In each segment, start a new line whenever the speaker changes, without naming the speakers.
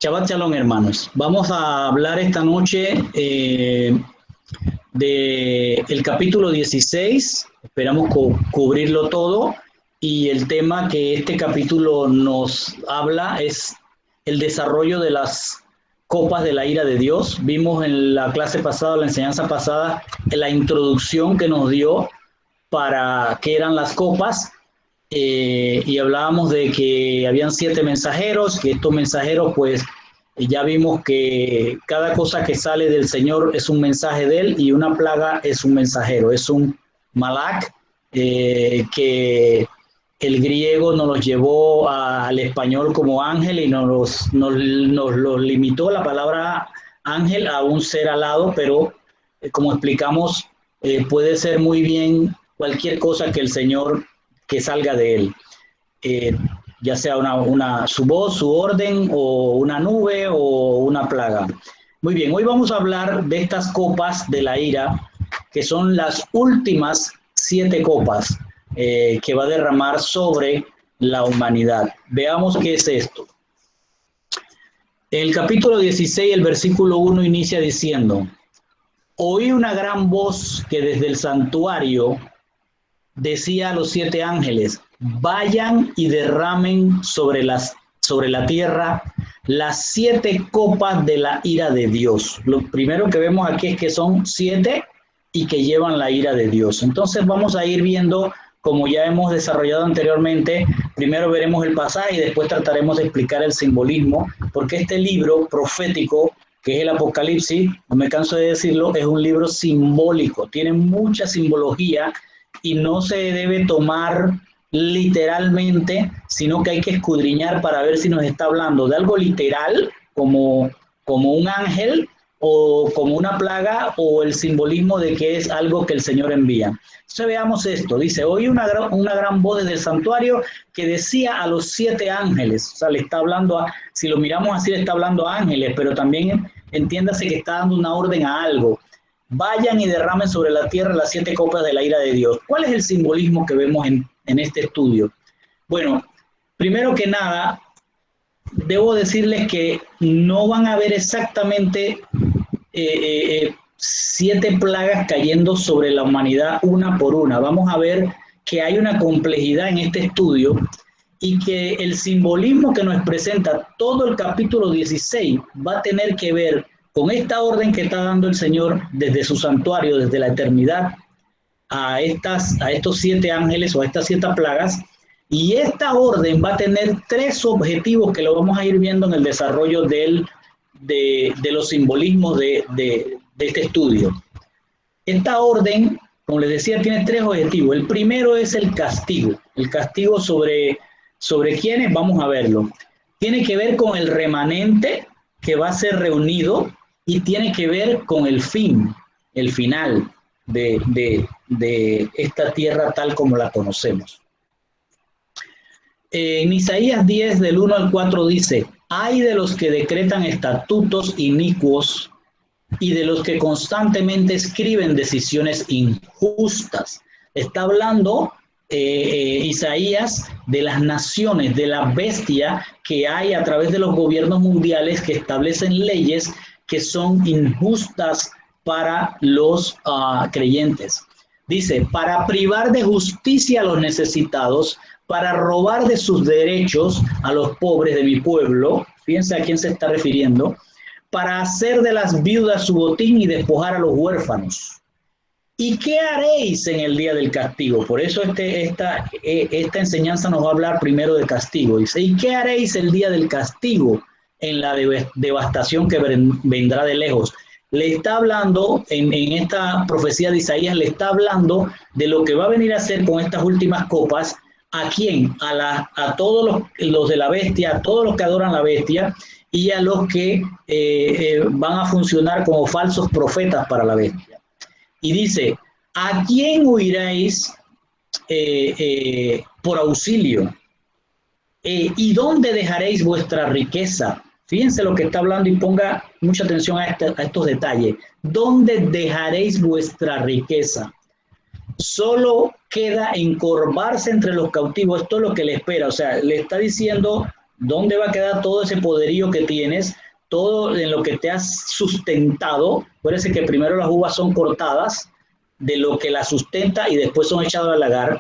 Shabbat Shalom, hermanos. Vamos a hablar esta noche del capítulo 16. Esperamos cubrirlo todo. Y el tema que este capítulo nos habla es el desarrollo de las copas de la ira de Dios. Vimos en la clase pasada, la enseñanza pasada, en la introducción que nos dio para qué eran las copas. Y hablábamos de que habían 7 mensajeros, que estos mensajeros pues ya vimos que cada cosa que sale del Señor es un mensaje de Él y una plaga es un mensajero, es un malak, que el griego nos los llevó al español como ángel y nos los limitó la palabra ángel a un ser alado, pero como explicamos, puede ser muy bien cualquier cosa que el Señor que salga de él, eh, ya sea su voz, su orden, o una nube, o una plaga. Muy bien, hoy vamos a hablar de estas copas de la ira, que son las últimas 7 copas que va a derramar sobre la humanidad. Veamos qué es esto. El capítulo 16, el versículo 1 inicia diciendo: oí una gran voz que desde el santuario decía a los 7 ángeles: vayan y derramen sobre la tierra las 7 copas de la ira de Dios. Lo primero que vemos aquí es que son 7 y que llevan la ira de Dios. Entonces vamos a ir viendo, como ya hemos desarrollado anteriormente, primero veremos el pasaje y después trataremos de explicar el simbolismo, porque este libro profético, que es el Apocalipsis, no me canso de decirlo, es un libro simbólico, tiene mucha simbología y no se debe tomar literalmente, sino que hay que escudriñar para ver si nos está hablando de algo literal, como un ángel, o como una plaga, o el simbolismo de que es algo que el Señor envía. Entonces veamos esto, dice: oí una gran voz desde el santuario que decía a los 7 ángeles, o sea, le está hablando si lo miramos así, le está hablando a ángeles, pero también entiéndase que está dando una orden a algo. Vayan y derramen sobre la tierra las 7 copas de la ira de Dios. ¿Cuál es el simbolismo que vemos en este estudio? Bueno, primero que nada, debo decirles que no van a ver exactamente 7 plagas cayendo sobre la humanidad una por una. Vamos a ver que hay una complejidad en este estudio y que el simbolismo que nos presenta todo el capítulo 16 va a tener que ver con esta orden que está dando el Señor desde su santuario, desde la eternidad, a estos 7 ángeles o a estas 7 plagas. Y esta orden va a tener 3 objetivos que lo vamos a ir viendo en el desarrollo de los simbolismos de este estudio. Esta orden, como les decía, tiene 3 objetivos. El primero es el castigo. El castigo sobre quiénes, vamos a verlo. Tiene que ver con el remanente que va a ser reunido y tiene que ver con el fin, el final de esta tierra tal como la conocemos. En Isaías 10, del 1 al 4 dice: ay de los que decretan estatutos inicuos y de los que constantemente escriben decisiones injustas. Está hablando Isaías de las naciones, de la bestia que hay a través de los gobiernos mundiales que establecen leyes que son injustas para los creyentes. Dice: para privar de justicia a los necesitados, para robar de sus derechos a los pobres de mi pueblo. Fíjense a quién se está refiriendo. Para hacer de las viudas su botín y despojar a los huérfanos. ¿Y qué haréis en el día del castigo? Por eso esta enseñanza nos va a hablar primero de castigo. Dice: ¿y qué haréis el día del castigo en la devastación que vendrá de lejos? Le está hablando, en esta profecía de Isaías, le está hablando de lo que va a venir a hacer con estas últimas copas. ¿A quién? A todos los de la bestia, a todos los que adoran la bestia, y a los que van a funcionar como falsos profetas para la bestia. Y dice: ¿a quién huiréis por auxilio? ¿Y dónde dejaréis vuestra riqueza? Fíjense lo que está hablando y ponga mucha atención a estos detalles. ¿Dónde dejaréis vuestra riqueza? Solo queda encorvarse entre los cautivos. Esto es lo que le espera. O sea, le está diciendo ¿Dónde va a quedar todo ese poderío que tienes? Todo en lo que te has sustentado. Parece que primero las uvas son cortadas de lo que las sustenta y después son echadas al lagar.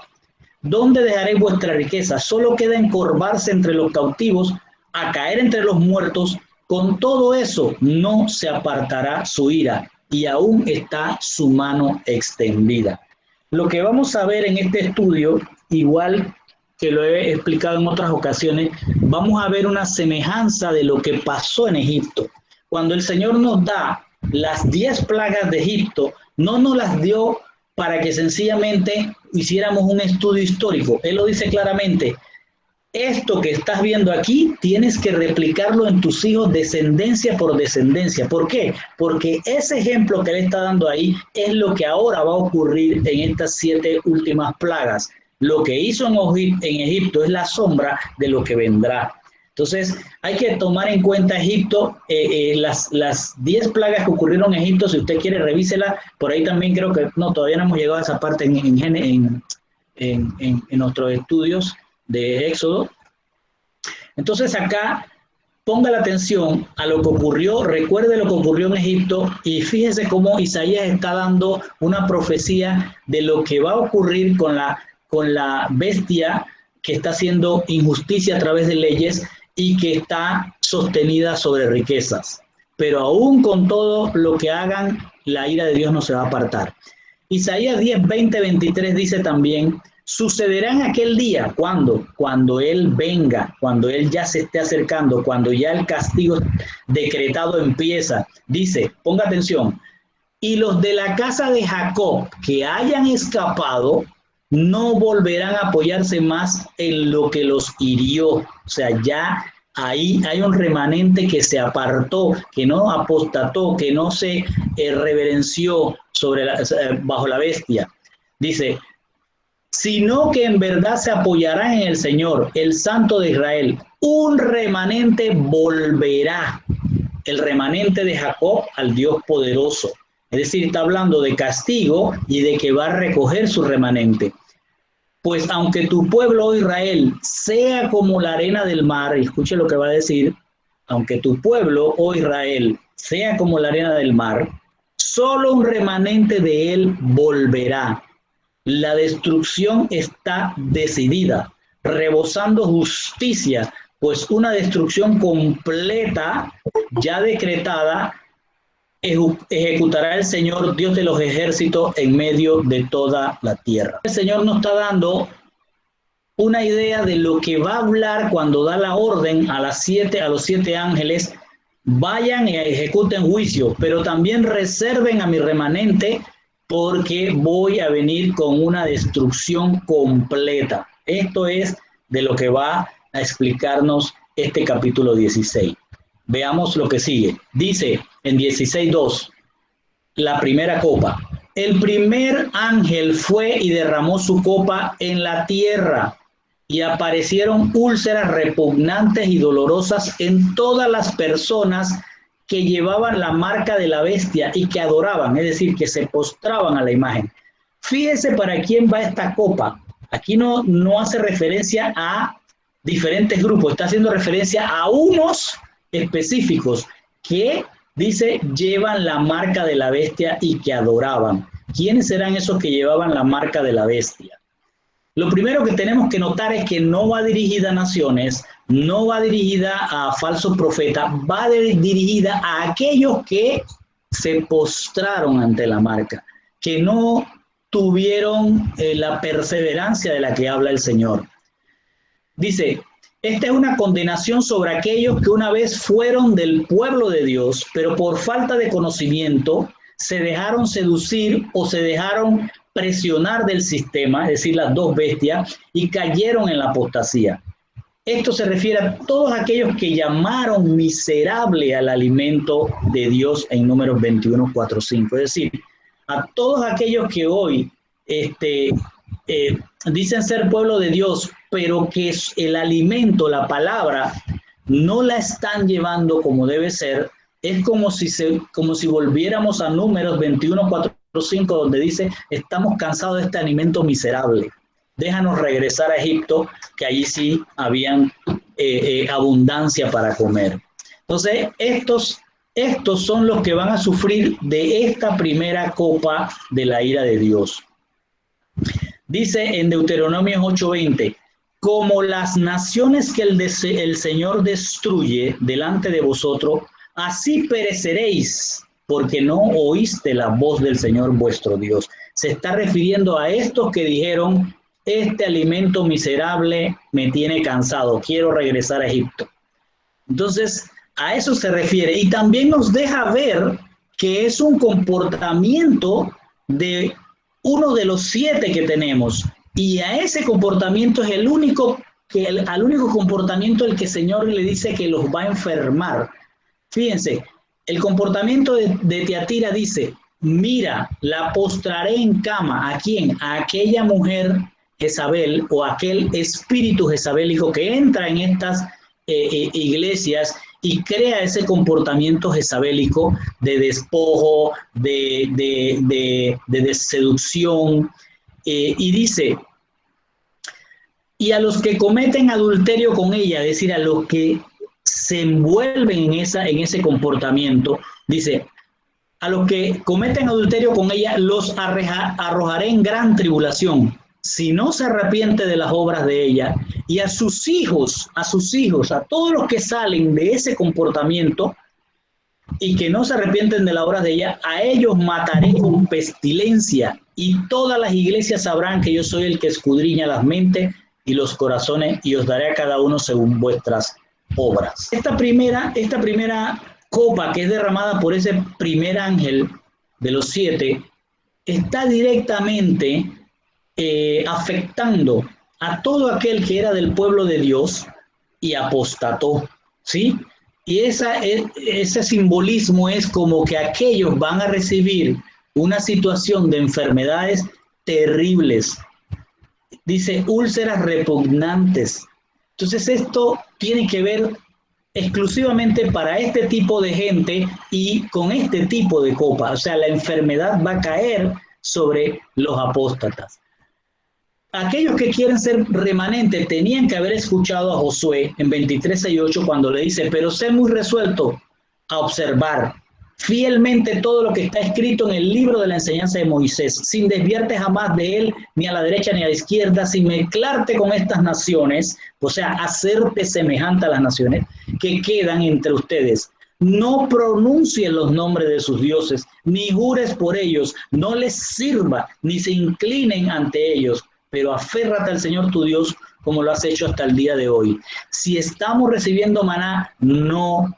¿Dónde dejaréis vuestra riqueza? Solo queda encorvarse entre los cautivos, a caer entre los muertos. Con todo eso no se apartará su ira y aún está su mano extendida. Lo que vamos a ver en este estudio, igual que lo he explicado en otras ocasiones, vamos a ver una semejanza de lo que pasó en Egipto. Cuando el Señor nos da las 10 plagas de Egipto, no nos las dio para que sencillamente hiciéramos un estudio histórico. Él lo dice claramente: esto que estás viendo aquí tienes que replicarlo en tus hijos descendencia por descendencia. ¿Por qué? Porque ese ejemplo que él está dando ahí es lo que ahora va a ocurrir en estas 7 últimas plagas. Lo que hizo en Egipto es la sombra de lo que vendrá. Entonces hay que tomar en cuenta Egipto, las 10 plagas que ocurrieron en Egipto. Si usted quiere, revísela. Por ahí también creo que no, todavía no hemos llegado a esa parte en nuestros estudios de Éxodo. Entonces acá ponga la atención a lo que ocurrió, recuerde lo que ocurrió en Egipto y fíjese cómo Isaías está dando una profecía de lo que va a ocurrir con la bestia que está haciendo injusticia a través de leyes y que está sostenida sobre riquezas. Pero aún con todo lo que hagan, la ira de Dios no se va a apartar. Isaías 10, 20, 23 dice también: sucederá en aquel día, cuando Él venga, cuando Él ya se esté acercando, cuando ya el castigo decretado empieza. Dice, ponga atención: y los de la casa de Jacob que hayan escapado no volverán a apoyarse más en lo que los hirió. O sea, ya ahí hay un remanente que se apartó, que no apostató, que no se reverenció bajo la bestia. Dice, sino que en verdad se apoyarán en el Señor, el Santo de Israel. Un remanente volverá, el remanente de Jacob, al Dios poderoso. Es decir, está hablando de castigo y de que va a recoger su remanente. Pues aunque tu pueblo, oh Israel, sea como la arena del mar, y escuche lo que va a decir: aunque tu pueblo, oh Israel, sea como la arena del mar, solo un remanente de él volverá. La destrucción está decidida, rebosando justicia, pues una destrucción completa, ya decretada, ejecutará el Señor, Dios de los ejércitos, en medio de toda la tierra. El Señor nos está dando una idea de lo que va a hablar cuando da la orden a los 7 ángeles: vayan y ejecuten juicio, pero también reserven a mi remanente, porque voy a venir con una destrucción completa. Esto es de lo que va a explicarnos este capítulo 16. Veamos lo que sigue. Dice en 16:2, la primera copa. El primer ángel fue y derramó su copa en la tierra, y aparecieron úlceras repugnantes y dolorosas en todas las personas que llevaban la marca de la bestia y que adoraban, es decir, que se postraban a la imagen. Fíjese para quién va esta copa. Aquí no hace referencia a diferentes grupos, está haciendo referencia a unos específicos que, dice, llevan la marca de la bestia y que adoraban. ¿Quiénes serán esos que llevaban la marca de la bestia? Lo primero que tenemos que notar es que no va dirigida a naciones, no va dirigida a falsos profetas, va dirigida a aquellos que se postraron ante la marca, que no tuvieron la perseverancia de la que habla el Señor. Dice, esta es una condenación sobre aquellos que una vez fueron del pueblo de Dios, pero por falta de conocimiento se dejaron seducir o se dejaron presionar del sistema, es decir, las dos bestias, y cayeron en la apostasía. Esto se refiere a todos aquellos que llamaron miserable al alimento de Dios en Números 21, 4, 5. Es decir, a todos aquellos que hoy dicen ser pueblo de Dios, pero que el alimento, la palabra, no la están llevando como debe ser. Es como si volviéramos a Números 21, 4, 5, donde dice: estamos cansados de este alimento miserable. Déjanos regresar a Egipto, que allí sí habían abundancia para comer. Entonces, estos son los que van a sufrir de esta primera copa de la ira de Dios. Dice en Deuteronomio 8:20, como las naciones que el Señor destruye delante de vosotros, así pereceréis, porque no oíste la voz del Señor vuestro Dios. Se está refiriendo a estos que dijeron, este alimento miserable me tiene cansado, quiero regresar a Egipto. Entonces, a eso se refiere. Y también nos deja ver que es un comportamiento de uno de los 7 que tenemos. Y a ese comportamiento es al único comportamiento el que el Señor le dice que los va a enfermar. Fíjense, el comportamiento de Tiatira dice, mira, la postraré en cama. ¿A quién? A aquella mujer Jezabel o aquel espíritu jezabélico que entra en estas iglesias y crea ese comportamiento jezabélico de despojo, de seducción. Y dice, y a los que cometen adulterio con ella, es decir, a los que se envuelven en ese comportamiento, dice, a los que cometen adulterio con ella, los arrojaré en gran tribulación, si no se arrepiente de las obras de ella, y a sus hijos, a todos los que salen de ese comportamiento y que no se arrepienten de las obras de ella, a ellos mataré con pestilencia, y todas las iglesias sabrán que yo soy el que escudriña las mentes y los corazones, y os daré a cada uno según vuestras obras. Esta primera copa que es derramada por ese primer ángel de los 7 está directamente afectando a todo aquel que era del pueblo de Dios y apostató, ¿sí? Y ese simbolismo es como que aquellos van a recibir una situación de enfermedades terribles. Dice úlceras repugnantes. Entonces esto tiene que ver exclusivamente para este tipo de gente y con este tipo de copa. O sea, la enfermedad va a caer sobre los apóstatas. Aquellos que quieren ser remanentes tenían que haber escuchado a Josué en 23:6-8 cuando le dice, pero sé muy resuelto a observar fielmente todo lo que está escrito en el libro de la enseñanza de Moisés, sin desviarte jamás de él, ni a la derecha ni a la izquierda, sin mezclarte con estas naciones, o sea, hacerte semejante a las naciones que quedan entre ustedes. No pronuncies los nombres de sus dioses, ni jures por ellos, no les sirva, ni se inclinen ante ellos, pero aférrate al Señor tu Dios como lo has hecho hasta el día de hoy. Si estamos recibiendo maná, no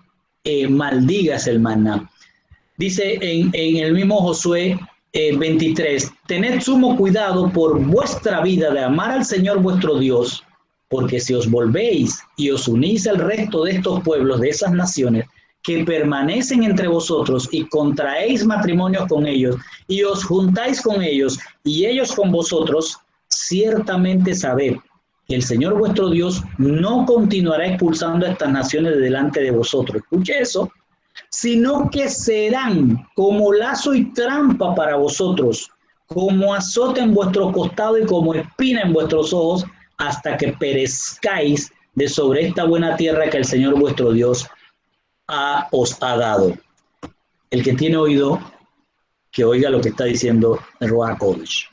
maldigas el maná. Dice en el mismo Josué 23, tened sumo cuidado por vuestra vida de amar al Señor vuestro Dios, porque si os volvéis y os unís al resto de estos pueblos, de esas naciones, que permanecen entre vosotros y contraéis matrimonios con ellos y os juntáis con ellos y ellos con vosotros, ciertamente sabed que el Señor vuestro Dios no continuará expulsando a estas naciones de delante de vosotros. Escuche eso. Sino que serán como lazo y trampa para vosotros, como azote en vuestro costado y como espina en vuestros ojos, hasta que perezcáis de sobre esta buena tierra que el Señor vuestro Dios os ha dado. El que tiene oído, que oiga lo que está diciendo el Ruach HaKodesh.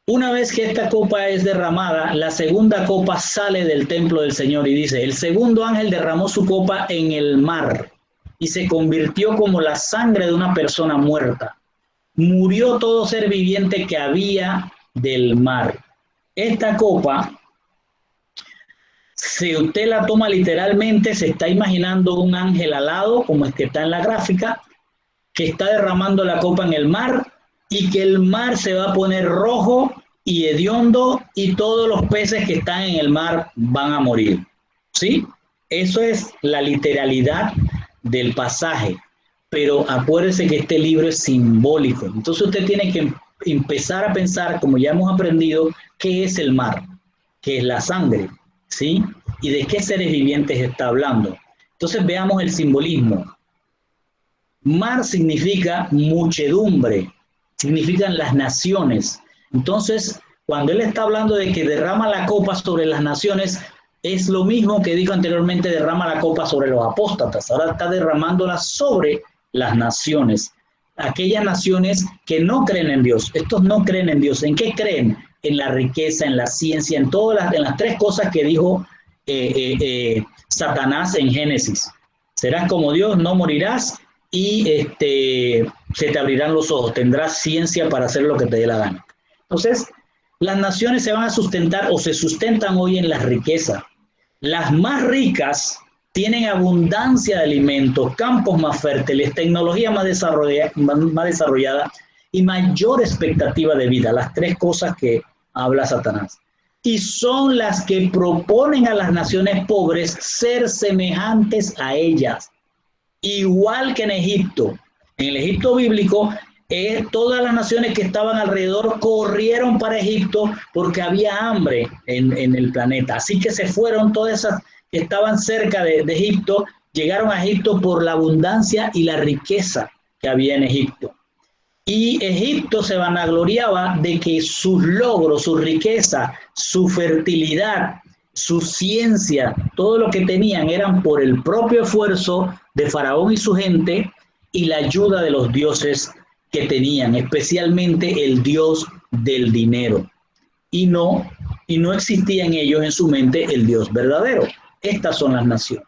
Una vez que esta copa es derramada, la segunda copa sale del templo del Señor y dice, el segundo ángel derramó su copa en el mar y se convirtió como la sangre de una persona muerta. Murió todo ser viviente que había del mar. Esta copa, si usted la toma literalmente, se está imaginando un ángel alado, como es que está en la gráfica, que está derramando la copa en el mar y que el mar se va a poner rojo y hediondo y todos los peces que están en el mar van a morir. ¿Sí? Eso es la literalidad del pasaje. Pero acuérdese que este libro es simbólico. Entonces usted tiene que empezar a pensar, como ya hemos aprendido, qué es el mar, qué es la sangre, ¿sí? Y de qué seres vivientes está hablando. Entonces veamos el simbolismo. Mar significa muchedumbre, significan las naciones. Entonces, cuando él está hablando de que derrama la copa sobre las naciones, es lo mismo que dijo anteriormente, derrama la copa sobre los apóstatas. Ahora está derramándola sobre las naciones. Aquellas naciones que no creen en Dios. Estos no creen en Dios. ¿En qué creen? En la riqueza, en la ciencia, en las tres cosas que dijo Satanás en Génesis. Serás como Dios, no morirás y se te abrirán los ojos. Tendrás ciencia para hacer lo que te dé la gana. Entonces, las naciones se van a sustentar o se sustentan hoy en la riqueza. Las más ricas tienen abundancia de alimentos, campos más fértiles, tecnología más desarrollada y mayor expectativa de vida. Las tres cosas que habla Satanás. Y son las que proponen a las naciones pobres ser semejantes a ellas. Igual que en Egipto. En el Egipto bíblico, todas las naciones que estaban alrededor corrieron para Egipto porque había hambre en el planeta. Así que se fueron todas esas que estaban cerca de Egipto, llegaron a Egipto por la abundancia y la riqueza que había en Egipto. Y Egipto se vanagloriaba de que sus logros, su riqueza, su fertilidad, su ciencia, todo lo que tenían eran por el propio esfuerzo de Faraón y su gente y la ayuda de los dioses que tenían, especialmente el dios del dinero. Y no existía en ellos, en su mente, el Dios verdadero. Estas son las naciones.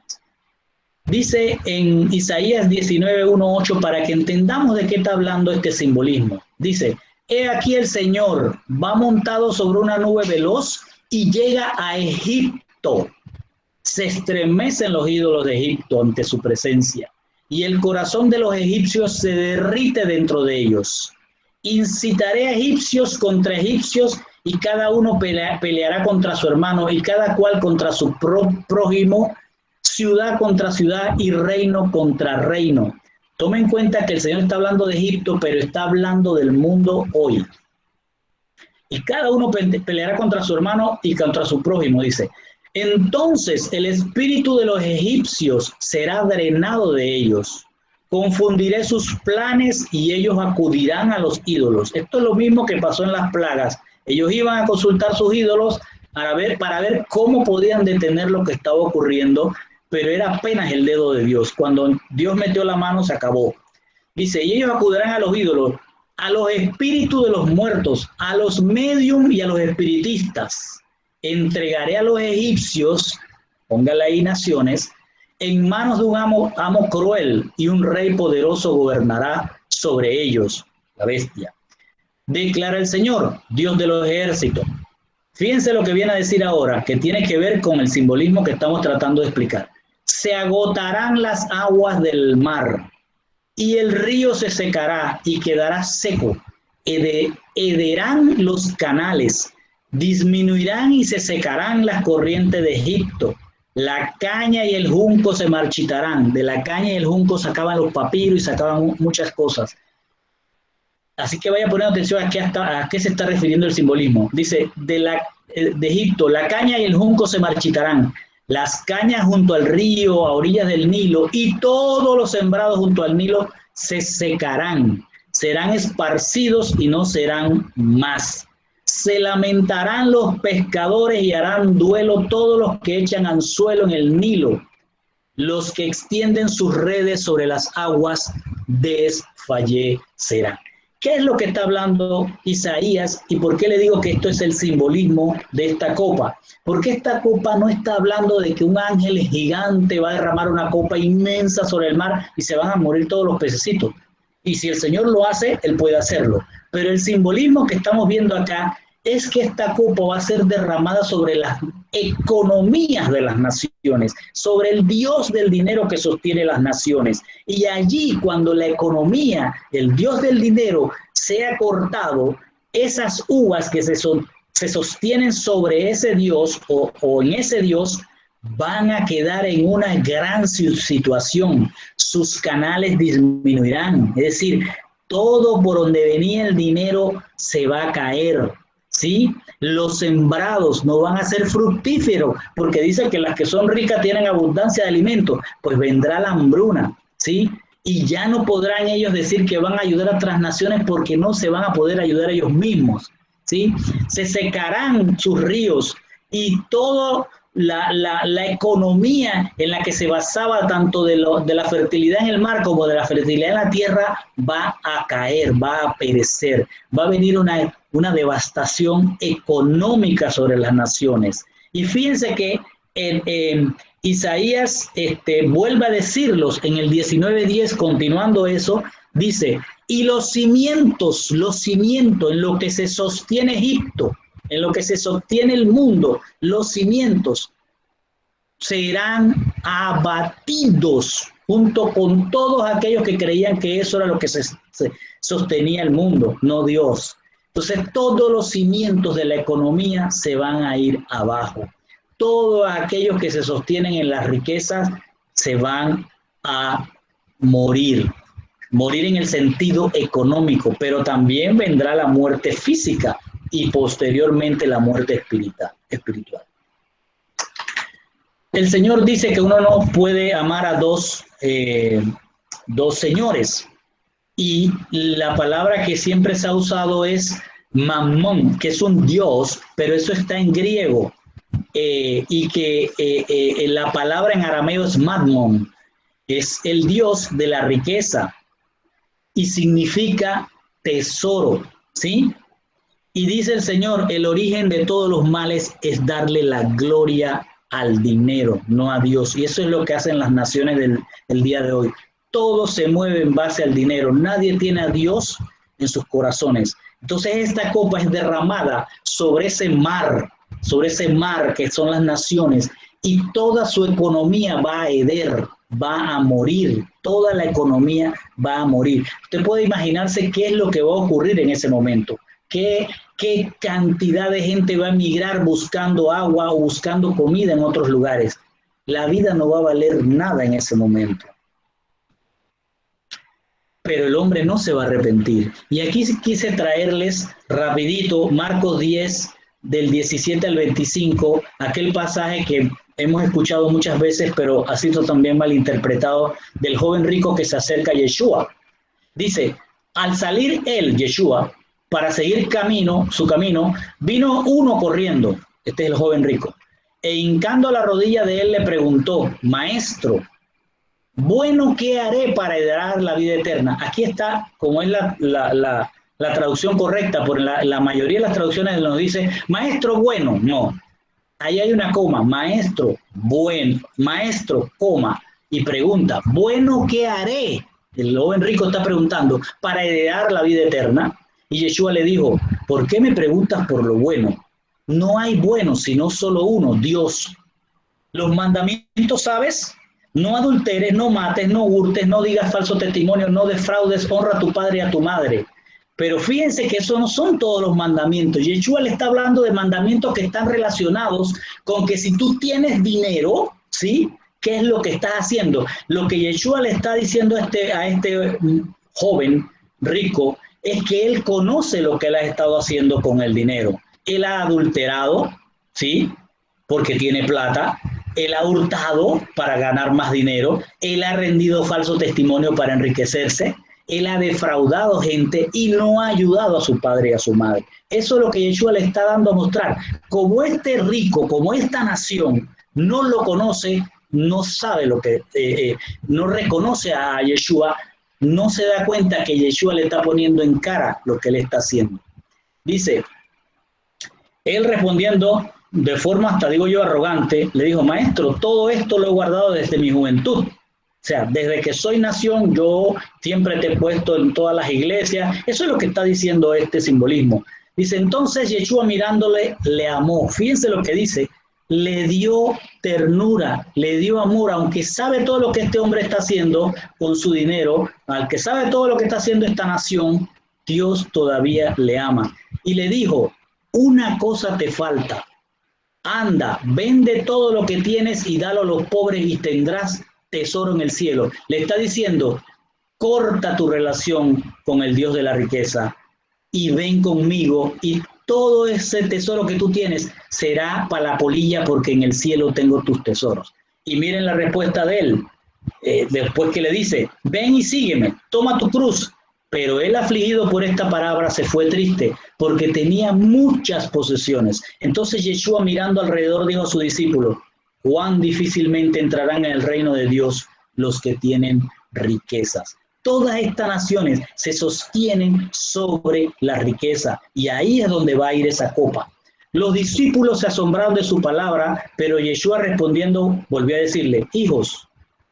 Dice en Isaías 19:1-8, para que entendamos de qué está hablando este simbolismo. Dice, he aquí el Señor va montado sobre una nube veloz y llega a Egipto. Se estremecen los ídolos de Egipto ante su presencia y el corazón de los egipcios se derrite dentro de ellos. Incitaré a egipcios contra egipcios y cada uno peleará contra su hermano y cada cual contra su prójimo, ciudad contra ciudad y reino contra reino. Tome en cuenta que el Señor está hablando de Egipto, pero está hablando del mundo hoy. Y cada uno peleará contra su hermano y contra su prójimo, dice. Entonces el espíritu de los egipcios será drenado de ellos. Confundiré sus planes y ellos acudirán a los ídolos. Esto es lo mismo que pasó en las plagas. Ellos iban a consultar sus ídolos para ver cómo podían detener lo que estaba ocurriendo, pero era apenas el dedo de Dios. Cuando Dios metió la mano, se acabó. Dice, y ellos acudirán a los ídolos, a los espíritus de los muertos, a los médium y a los espiritistas. Entregaré a los egipcios, póngale ahí naciones, en manos de un amo cruel, y un rey poderoso gobernará sobre ellos, la bestia. Declara el Señor, Dios de los ejércitos. Fíjense lo que viene a decir ahora, que tiene que ver con el simbolismo que estamos tratando de explicar. Se agotarán las aguas del mar, y el río se secará y quedará seco. Hederán los canales, disminuirán y se secarán las corrientes de Egipto. La caña y el junco se marchitarán. De la caña y el junco sacaban los papiros y sacaban muchas cosas. Así que vaya poniendo atención a qué se está refiriendo el simbolismo. Dice, de Egipto, la caña y el junco se marchitarán. Las cañas junto al río, a orillas del Nilo, y todos los sembrados junto al Nilo se secarán. Serán esparcidos y no serán más. Se lamentarán los pescadores y harán duelo todos los que echan anzuelo en el Nilo. Los que extienden sus redes sobre las aguas desfallecerán. ¿Qué es lo que está hablando Isaías y por qué le digo que esto es el simbolismo de esta copa? Porque esta copa no está hablando de que un ángel gigante va a derramar una copa inmensa sobre el mar y se van a morir todos los pececitos. Y si el Señor lo hace, Él puede hacerlo. Pero el simbolismo que estamos viendo acá es que esta copa va a ser derramada sobre las economías de las naciones, sobre el Dios del dinero que sostiene las naciones. Y allí, cuando la economía, el Dios del dinero, sea cortado, esas uvas que se sostienen sobre ese Dios o en ese Dios van a quedar en una gran situación. Sus canales disminuirán. Es decir, todo por donde venía el dinero se va a caer. ¿Sí? Los sembrados no van a ser fructíferos, porque dice que las que son ricas tienen abundancia de alimentos, pues vendrá la hambruna, ¿sí? Y ya no podrán ellos decir que van a ayudar a otras naciones porque no se van a poder ayudar a ellos mismos, ¿sí? Se secarán sus ríos y todo la economía en la que se basaba tanto de la fertilidad en el mar como de la fertilidad en la tierra va a caer, va a perecer, va a venir una devastación económica sobre las naciones. Y fíjense que Isaías vuelve a decirlos en el 19:10, continuando eso, dice, y los cimientos, en lo que se sostiene Egipto, en lo que se sostiene el mundo, los cimientos serán abatidos junto con todos aquellos que creían que eso era lo que se sostenía el mundo, no Dios. Entonces todos los cimientos de la economía se van a ir abajo. Todos aquellos que se sostienen en las riquezas se van a morir. Morir en el sentido económico, pero también vendrá la muerte física y posteriormente la muerte espiritual. El Señor dice que uno no puede amar a dos señores, y la palabra que siempre se ha usado es mamón, que es un dios, pero eso está en griego, y que la palabra en arameo es madmon, es el dios de la riqueza y significa tesoro, ¿sí? Y dice el Señor, el origen de todos los males es darle la gloria al dinero, no a Dios. Y eso es lo que hacen las naciones del día de hoy. Todo se mueve en base al dinero. Nadie tiene a Dios en sus corazones. Entonces esta copa es derramada sobre ese mar que son las naciones, y toda su economía va a heder, va a morir. Toda la economía va a morir. Usted puede imaginarse qué es lo que va a ocurrir en ese momento. ¿Qué cantidad de gente va a emigrar buscando agua o buscando comida en otros lugares? La vida no va a valer nada en ese momento. Pero el hombre no se va a arrepentir. Y aquí quise traerles rapidito Marcos 10, del 17 al 25, aquel pasaje que hemos escuchado muchas veces, pero ha sido también malinterpretado, del joven rico que se acerca a Yeshua. Dice, al salir él, Yeshua, para seguir su camino, vino uno corriendo, este es el joven rico, e hincando la rodilla de él le preguntó, maestro, bueno, ¿qué haré para heredar la vida eterna? Aquí está, como es la traducción correcta, por la mayoría de las traducciones nos dice, maestro bueno, no, ahí hay una coma, maestro bueno, maestro, coma, y pregunta, bueno, ¿qué haré? El joven rico está preguntando, para heredar la vida eterna. Y Yeshua le dijo, ¿por qué me preguntas por lo bueno? No hay bueno, sino solo uno, Dios. Los mandamientos, ¿sabes? No adulteres, no mates, no hurtes, no digas falso testimonio, no defraudes, honra a tu padre y a tu madre. Pero fíjense que eso no son todos los mandamientos. Yeshua le está hablando de mandamientos que están relacionados con que si tú tienes dinero, ¿sí? ¿Qué es lo que estás haciendo? Lo que Yeshua le está diciendo a este joven rico es que él conoce lo que él ha estado haciendo con el dinero. Él ha adulterado, ¿sí? Porque tiene plata. Él ha hurtado para ganar más dinero. Él ha rendido falso testimonio para enriquecerse. Él ha defraudado gente y no ha ayudado a su padre y a su madre. Eso es lo que Yeshua le está dando a mostrar. Como este rico, como esta nación no lo conoce, no sabe lo que, no reconoce a Yeshua, no se da cuenta que Yeshua le está poniendo en cara lo que él está haciendo. Dice, él respondiendo de forma hasta digo yo arrogante, le dijo, maestro, todo esto lo he guardado desde mi juventud. O sea, desde que soy nación, yo siempre te he puesto en todas las iglesias. Eso es lo que está diciendo este simbolismo. Dice, entonces Yeshua mirándole, le amó. Fíjense lo que dice, le dio ternura, le dio amor, aunque sabe todo lo que este hombre está haciendo con su dinero, al que sabe todo lo que está haciendo esta nación, Dios todavía le ama. Y le dijo, una cosa te falta. Anda, vende todo lo que tienes y dalo a los pobres y tendrás tesoro en el cielo. Le está diciendo, corta tu relación con el Dios de la riqueza y ven conmigo y todo ese tesoro que tú tienes será para la polilla porque en el cielo tengo tus tesoros. Y miren la respuesta de él, después que le dice, ven y sígueme, toma tu cruz, Pero él, afligido por esta palabra, se fue triste, porque tenía muchas posesiones. Entonces Yeshua, mirando alrededor, dijo a sus discípulos: cuán difícilmente entrarán en el reino de Dios los que tienen riquezas. Todas estas naciones se sostienen sobre la riqueza, y ahí es donde va a ir esa copa. Los discípulos se asombraron de su palabra, pero Yeshua, respondiendo, volvió a decirle: hijos,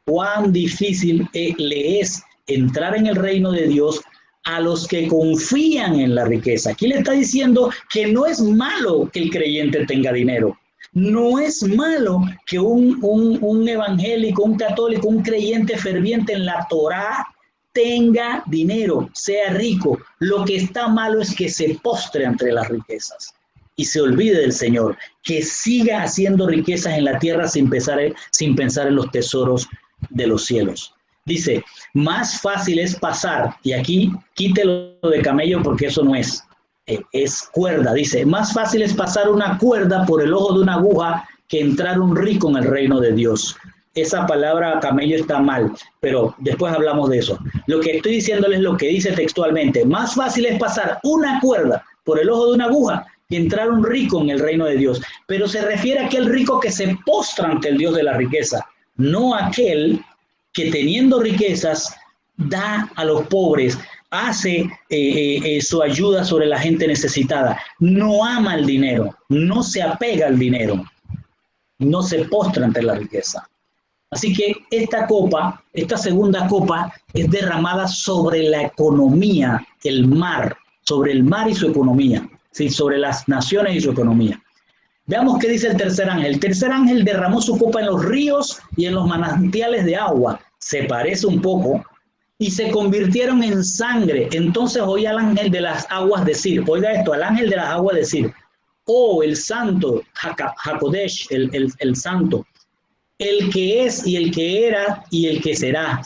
cuán difícil le es entrar en el reino de Dios a los que confían en la riqueza. Aquí le está diciendo que no es malo que el creyente tenga dinero. No es malo que un evangélico, un católico, un creyente ferviente en la Torá tenga dinero, sea rico. Lo que está malo es que se postre ante las riquezas y se olvide del Señor, que siga haciendo riquezas en la tierra sin pensar en los tesoros de los cielos. Dice: más fácil es pasar, y aquí quítelo de camello porque eso no es cuerda. Dice: más fácil es pasar una cuerda por el ojo de una aguja que entrar un rico en el reino de Dios. Esa palabra camello está mal, pero después hablamos de eso. Lo que estoy diciéndoles es lo que dice textualmente: más fácil es pasar una cuerda por el ojo de una aguja que entrar un rico en el reino de Dios. Pero se refiere a aquel rico que se postra ante el Dios de la riqueza, no aquel que teniendo riquezas da a los pobres, hace su ayuda sobre la gente necesitada, no ama el dinero, no se apega al dinero, no se postra ante la riqueza. Así que esta copa, esta segunda copa, es derramada sobre la economía, el mar, sobre el mar y su economía, ¿sí? Sobre las naciones y su economía. Veamos qué dice el tercer ángel. El tercer ángel derramó su copa en los ríos y en los manantiales de agua. Se parece un poco. Y se convirtieron en sangre. Entonces oí al ángel de las aguas decir, oiga esto, al ángel de las aguas decir: oh, el santo, Hakodesh, el santo, el que es y el que era y el que será.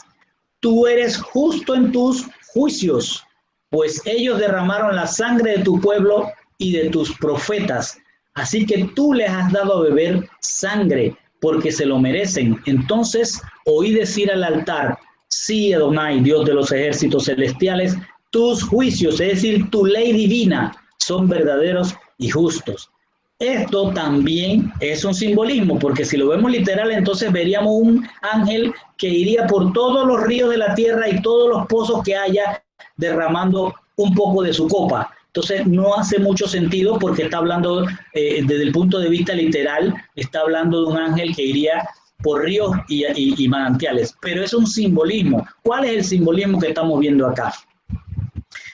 Tú eres justo en tus juicios, pues ellos derramaron la sangre de tu pueblo y de tus profetas. Así que tú les has dado a beber sangre, porque se lo merecen. Entonces oí decir al altar: sí, Adonai, Dios de los ejércitos celestiales, tus juicios, es decir, tu ley divina, son verdaderos y justos. Esto también es un simbolismo, porque si lo vemos literal, entonces veríamos un ángel que iría por todos los ríos de la tierra y todos los pozos que haya, derramando un poco de su copa. Entonces no hace mucho sentido, porque está hablando desde el punto de vista literal, está hablando de un ángel que iría por ríos y manantiales, pero es un simbolismo. ¿Cuál es el simbolismo que estamos viendo acá?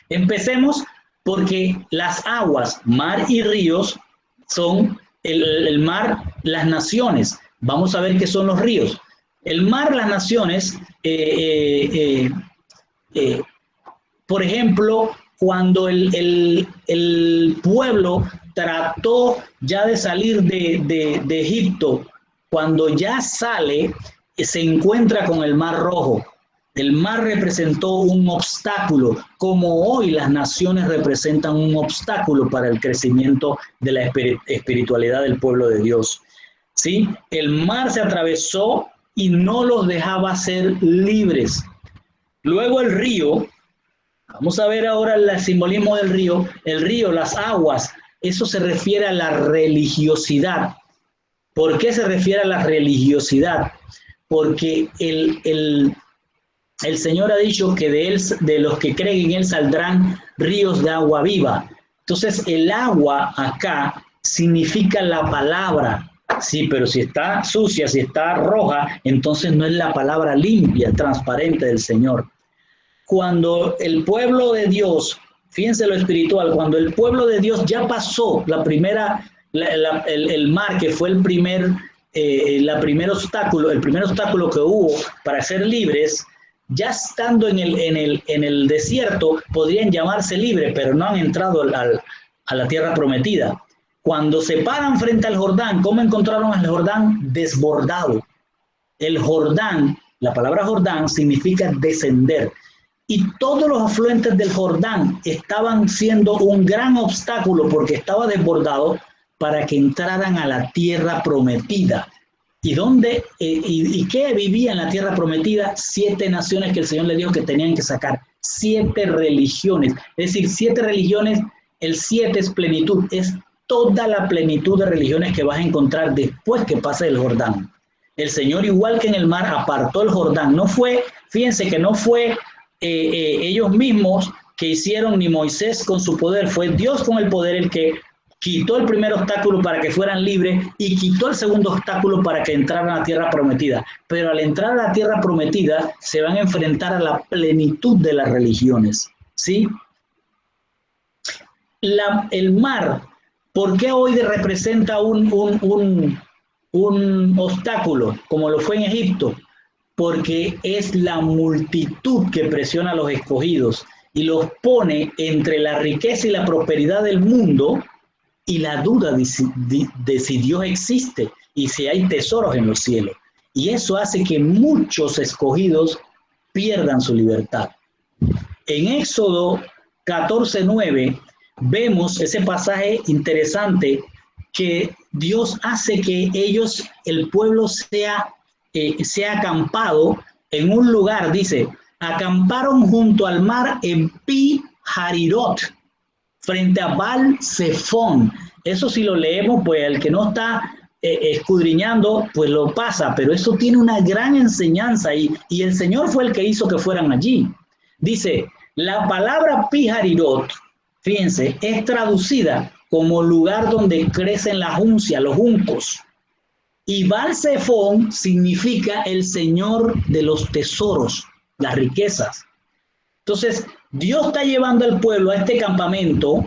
Empecemos porque las aguas, mar y ríos, son el mar, las naciones. Vamos a ver qué son los ríos. El mar, las naciones, por ejemplo, cuando el pueblo trató ya de salir de Egipto, cuando ya sale, se encuentra con el Mar Rojo. El mar representó un obstáculo, como hoy las naciones representan un obstáculo para el crecimiento de la espiritualidad del pueblo de Dios. ¿Sí? El mar se atravesó y no los dejaba ser libres. Luego el río, vamos a ver ahora el simbolismo del río. El río, las aguas, eso se refiere a la religiosidad. ¿Por qué se refiere a la religiosidad? Porque el Señor ha dicho que de los que creen en Él saldrán ríos de agua viva. Entonces el agua acá significa la palabra. Sí, pero si está sucia, si está roja, entonces no es la palabra limpia, transparente del Señor. Cuando el pueblo de Dios, fíjense lo espiritual, cuando el pueblo de Dios ya pasó el mar, que fue el primer obstáculo que hubo para ser libres, ya estando en el desierto, podrían llamarse libres, pero no han entrado a la tierra prometida. Cuando se paran frente al Jordán, ¿cómo encontraron el Jordán? Desbordado. El Jordán, la palabra Jordán significa descender. Y todos los afluentes del Jordán estaban siendo un gran obstáculo, porque estaba desbordado, para que entraran a la tierra prometida. ¿Y qué vivía en la tierra prometida? 7 naciones que el Señor le dijo que tenían que sacar. 7 religiones. Es decir, 7 religiones, el 7 es plenitud, es toda la plenitud de religiones que vas a encontrar después que pase el Jordán. El Señor, igual que en el mar, apartó el Jordán. No fue, fíjense que no fue ellos mismos que hicieron, ni Moisés con su poder, fue Dios con el poder el que quitó el primer obstáculo para que fueran libres y quitó el segundo obstáculo para que entraran a la tierra prometida. Pero al entrar a la tierra prometida se van a enfrentar a la plenitud de las religiones, ¿sí? El mar, ¿por qué hoy representa un obstáculo como lo fue en Egipto? Porque es la multitud que presiona a los escogidos y los pone entre la riqueza y la prosperidad del mundo y la duda de si Dios existe y si hay tesoros en los cielos. Y eso hace que muchos escogidos pierdan su libertad. En Éxodo 14:9 vemos ese pasaje interesante que Dios hace que ellos, el pueblo, sea acampado en un lugar, dice, acamparon junto al mar en Pi Harirot, frente a Baal Zephón. Eso si lo leemos, pues el que no está escudriñando, pues lo pasa, pero eso tiene una gran enseñanza y el Señor fue el que hizo que fueran allí. Dice, la palabra Pi Harirot, fíjense, es traducida como lugar donde crecen las juncias, los juncos. Y Baal Zephón significa el Señor de los tesoros, las riquezas. Entonces, Dios está llevando al pueblo a este campamento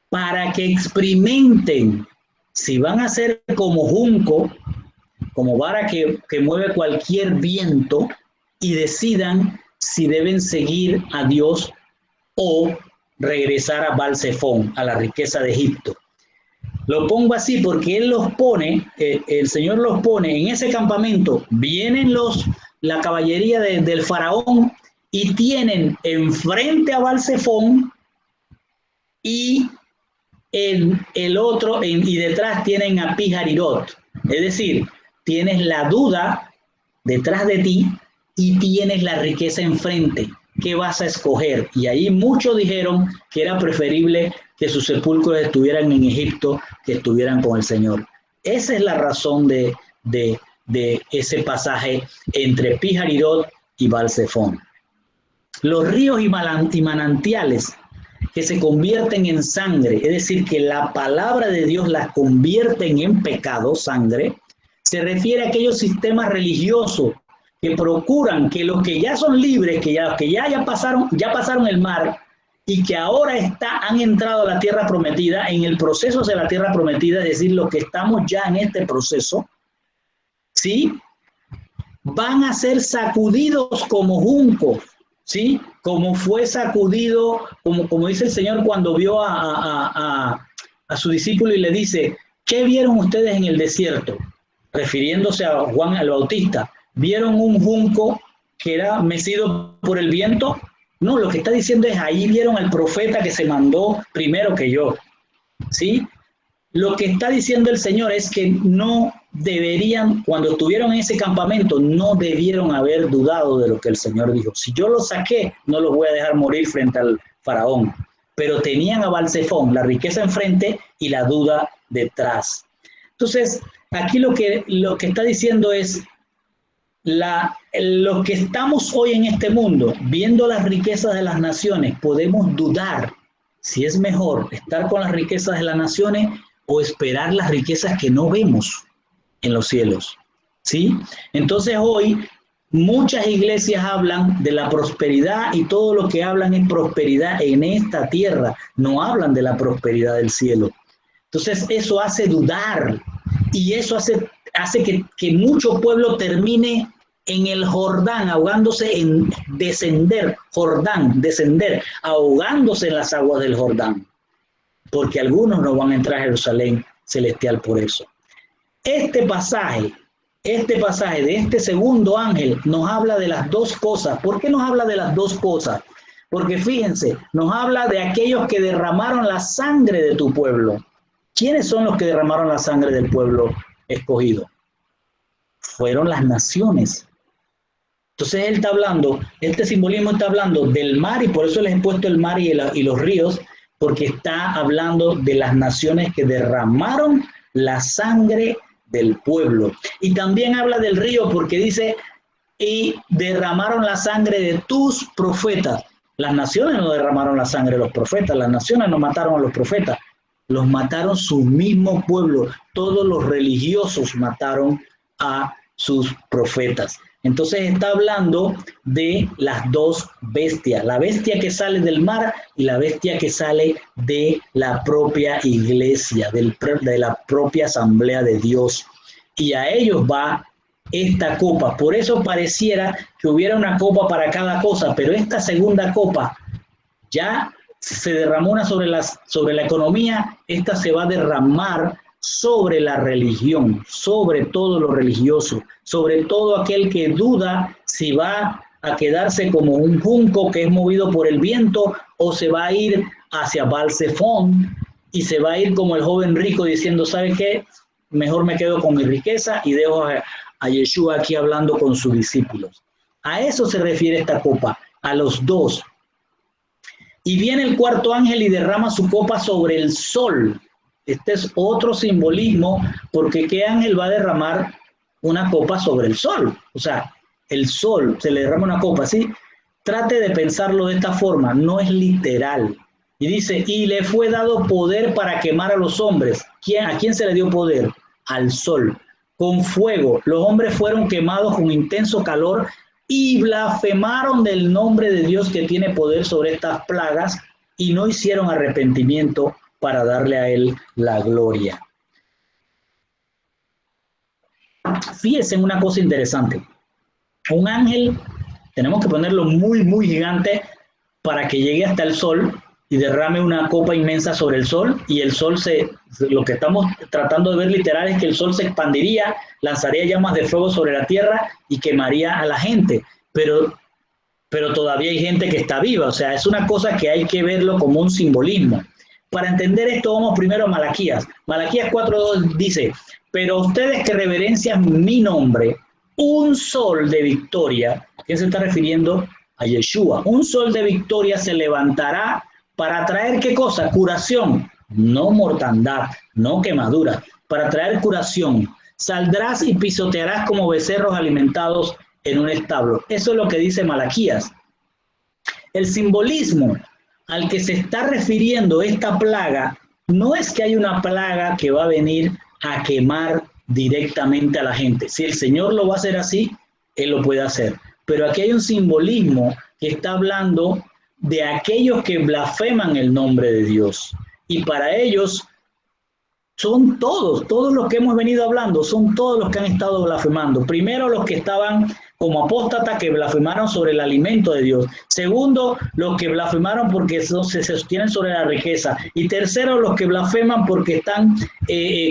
para que experimenten si van a ser como junco, como vara que mueve cualquier viento, y decidan si deben seguir a Dios o regresar a Baal Zephón, a la riqueza de Egipto. Lo pongo así porque Él los pone, el Señor los pone en ese campamento. Vienen la caballería del faraón y tienen enfrente a Baal Zephón y el otro, y detrás tienen a Pi Harirot. Es decir, tienes la duda detrás de ti y tienes la riqueza enfrente. ¿Qué vas a escoger? Y ahí muchos dijeron que era preferible que sus sepulcros estuvieran en Egipto que estuvieran con el Señor. Esa es la razón de ese pasaje entre Pi Harirot y Baal Zephón. Los ríos y manantiales que se convierten en sangre, es decir, que la palabra de Dios las convierten en pecado, sangre, se refiere a aquellos sistemas religiosos que procuran que los que ya son libres, que ya pasaron el mar y que ahora han entrado a la tierra prometida, en el proceso hacia la tierra prometida, es decir, los que estamos ya en este proceso, ¿sí? Van a ser sacudidos como juncos, ¿sí? Como fue sacudido, como dice el Señor cuando vio a su discípulo y le dice, ¿qué vieron ustedes en el desierto? Refiriéndose a Juan el Bautista. ¿Vieron un junco que era mecido por el viento? No, lo que está diciendo es, ahí vieron al profeta que se mandó primero que yo, ¿sí? Lo que está diciendo el Señor es que no deberían, cuando estuvieron en ese campamento, no debieron haber dudado de lo que el Señor dijo. Si yo los saqué, no los voy a dejar morir frente al faraón. Pero tenían a Baal Zephón, la riqueza enfrente y la duda detrás. Entonces, aquí lo que está diciendo es, lo que estamos hoy en este mundo, viendo las riquezas de las naciones, podemos dudar si es mejor estar con las riquezas de las naciones o esperar las riquezas que no vemos en los cielos, ¿sí? Entonces hoy muchas iglesias hablan de la prosperidad y todo lo que hablan es prosperidad en esta tierra, no hablan de la prosperidad del cielo. Entonces eso hace dudar y eso hace que mucho pueblo termine en el Jordán, ahogándose en descender, ahogándose en las aguas del Jordán, porque algunos no van a entrar a Jerusalén celestial por eso. Este pasaje de este segundo ángel nos habla de las dos cosas. ¿Por qué nos habla de las dos cosas? Porque fíjense, nos habla de aquellos que derramaron la sangre de tu pueblo. ¿Quiénes son los que derramaron la sangre del pueblo escogido? Fueron las naciones. Entonces él está hablando, este simbolismo está hablando del mar, y por eso les he puesto el mar y los ríos, porque está hablando de las naciones que derramaron la sangre del pueblo. Y también habla del río porque dice, y derramaron la sangre de tus profetas. Las naciones no derramaron la sangre de los profetas, las naciones no mataron a los profetas, los mataron su mismo pueblo. Todos los religiosos mataron a sus profetas. Entonces está hablando de las dos bestias, la bestia que sale del mar y la bestia que sale de la propia iglesia, de la propia asamblea de Dios. Y a ellos va esta copa. Por eso pareciera que hubiera una copa para cada cosa, pero esta segunda copa ya se derramó una sobre la economía, esta se va a derramar sobre la religión, sobre todo lo religioso, sobre todo aquel que duda si va a quedarse como un junco que es movido por el viento o se va a ir hacia Baal-Zephón y se va a ir como el joven rico diciendo, ¿sabe qué? Mejor me quedo con mi riqueza y dejo a Yeshua aquí hablando con sus discípulos. A eso se refiere esta copa, a los dos. Y viene el cuarto ángel y derrama su copa sobre el sol. Este es otro simbolismo, porque ¿qué ángel va a derramar una copa sobre el sol? O sea, el sol, se le derrama una copa, ¿sí? Trate de pensarlo de esta forma, no es literal. Y dice, y le fue dado poder para quemar a los hombres. ¿A quién se le dio poder? Al sol. Con fuego, los hombres fueron quemados con intenso calor y blasfemaron del nombre de Dios que tiene poder sobre estas plagas y no hicieron arrepentimiento para darle a él la gloria. Fíjense en una cosa interesante. Un ángel, tenemos que ponerlo muy, muy gigante para que llegue hasta el sol y derrame una copa inmensa sobre el sol, y el sol lo que estamos tratando de ver literal es que el sol se expandiría, lanzaría llamas de fuego sobre la tierra y quemaría a la gente, pero todavía hay gente que está viva, o sea, es una cosa que hay que verlo como un simbolismo. Para entender esto vamos primero a Malaquías. Malaquías 4:2 dice, pero ustedes que reverencian mi nombre, un sol de victoria, ¿a quién se está refiriendo? A Yeshua. Un sol de victoria se levantará para traer ¿qué cosa? Curación, no mortandad, no quemadura, para traer curación. Saldrás y pisotearás como becerros alimentados en un establo. Eso es lo que dice Malaquías. El simbolismo al que se está refiriendo esta plaga no es que hay una plaga que va a venir a quemar directamente a la gente. Si el Señor lo va a hacer así, Él lo puede hacer. Pero aquí hay un simbolismo que está hablando de aquellos que blasfeman el nombre de Dios. Y para ellos son todos los que hemos venido hablando, son todos los que han estado blasfemando. Primero, los que estaban como apóstatas, que blasfemaron sobre el alimento de Dios. Segundo, los que blasfemaron porque se sostienen sobre la riqueza. Y tercero, los que blasfeman porque están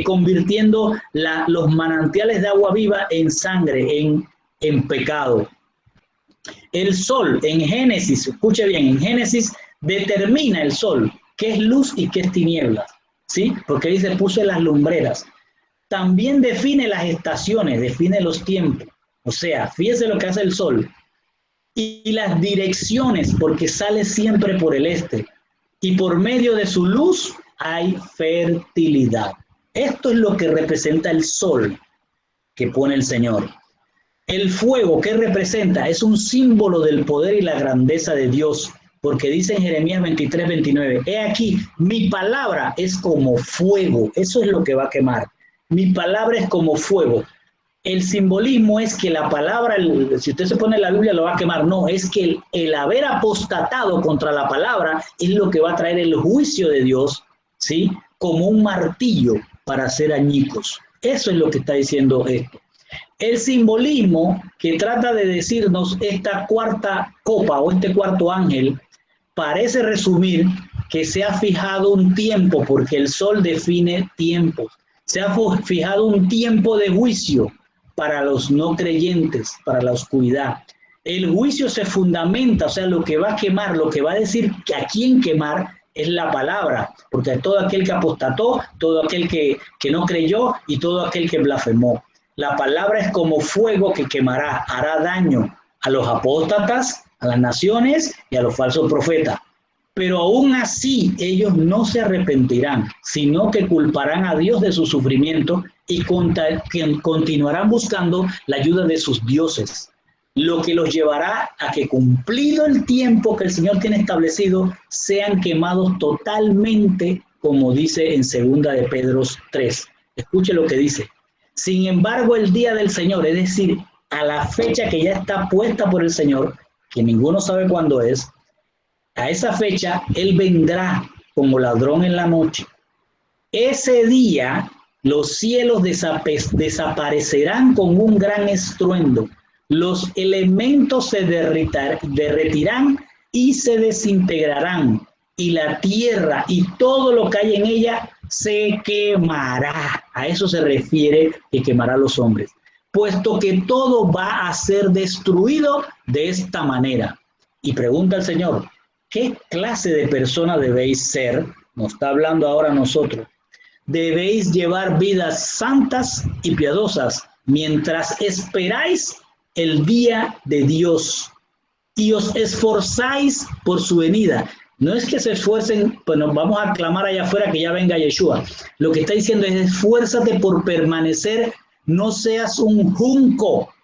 convirtiendo los manantiales de agua viva en sangre, en pecado. El sol en Génesis, escuche bien, en Génesis determina el sol qué es luz y qué es tinieblas. ¿Sí? Porque dice, puse las lumbreras. También define las estaciones, define los tiempos. O sea, fíjese lo que hace el sol. Y las direcciones, porque sale siempre por el este. Y por medio de su luz hay fertilidad. Esto es lo que representa el sol que pone el Señor. El fuego, ¿qué representa? Es un símbolo del poder y la grandeza de Dios. Porque dice en Jeremías 23:29, he aquí, mi palabra es como fuego, eso es lo que va a quemar. Mi palabra es como fuego. El simbolismo es que la palabra, si usted se pone en la Biblia, lo va a quemar. No, es que el haber apostatado contra la palabra es lo que va a traer el juicio de Dios, ¿sí? Como un martillo para hacer añicos. Eso es lo que está diciendo esto. El simbolismo que trata de decirnos esta cuarta copa o este cuarto ángel parece resumir que se ha fijado un tiempo, porque el sol define tiempos. Se ha fijado un tiempo de juicio para los no creyentes, para la oscuridad. El juicio se fundamenta, o sea, lo que va a quemar, lo que va a decir que a quién quemar es la palabra, porque todo aquel que apostató, todo aquel que no creyó y todo aquel que blasfemó. La palabra es como fuego que quemará, hará daño, a los apóstatas, a las naciones y a los falsos profetas. Pero aún así ellos no se arrepentirán, sino que culparán a Dios de su sufrimiento y continuarán buscando la ayuda de sus dioses, lo que los llevará a que, cumplido el tiempo que el Señor tiene establecido, sean quemados totalmente, como dice en 2 de Pedro 3. Escuche lo que dice. Sin embargo, el día del Señor, es decir, a la fecha que ya está puesta por el Señor, que ninguno sabe cuándo es, a esa fecha Él vendrá como ladrón en la noche. Ese día los cielos desaparecerán con un gran estruendo. Los elementos se derretirán y se desintegrarán, y la tierra y todo lo que hay en ella se quemará. A eso se refiere que quemará a los hombres, puesto que todo va a ser destruido de esta manera. Y pregunta el Señor, ¿qué clase de persona debéis ser? Nos está hablando ahora a nosotros. Debéis llevar vidas santas y piadosas mientras esperáis el día de Dios y os esforzáis por su venida. No es que se esfuercen, pues nos vamos a clamar allá afuera que ya venga Yeshua. Lo que está diciendo es esfuérzate por permanecer, no seas un junco,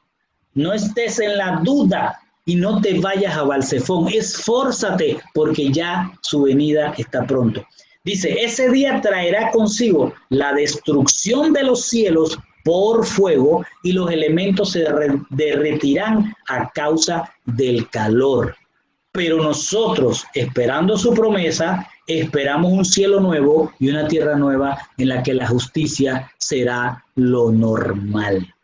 no estés en la duda y no te vayas a Balsefón. Esfórzate porque ya su venida está pronto. Dice, ese día traerá consigo la destrucción de los cielos por fuego y los elementos se derretirán a causa del calor. Pero nosotros, esperando su promesa, esperamos un cielo nuevo y una tierra nueva en la que la justicia será lo normal.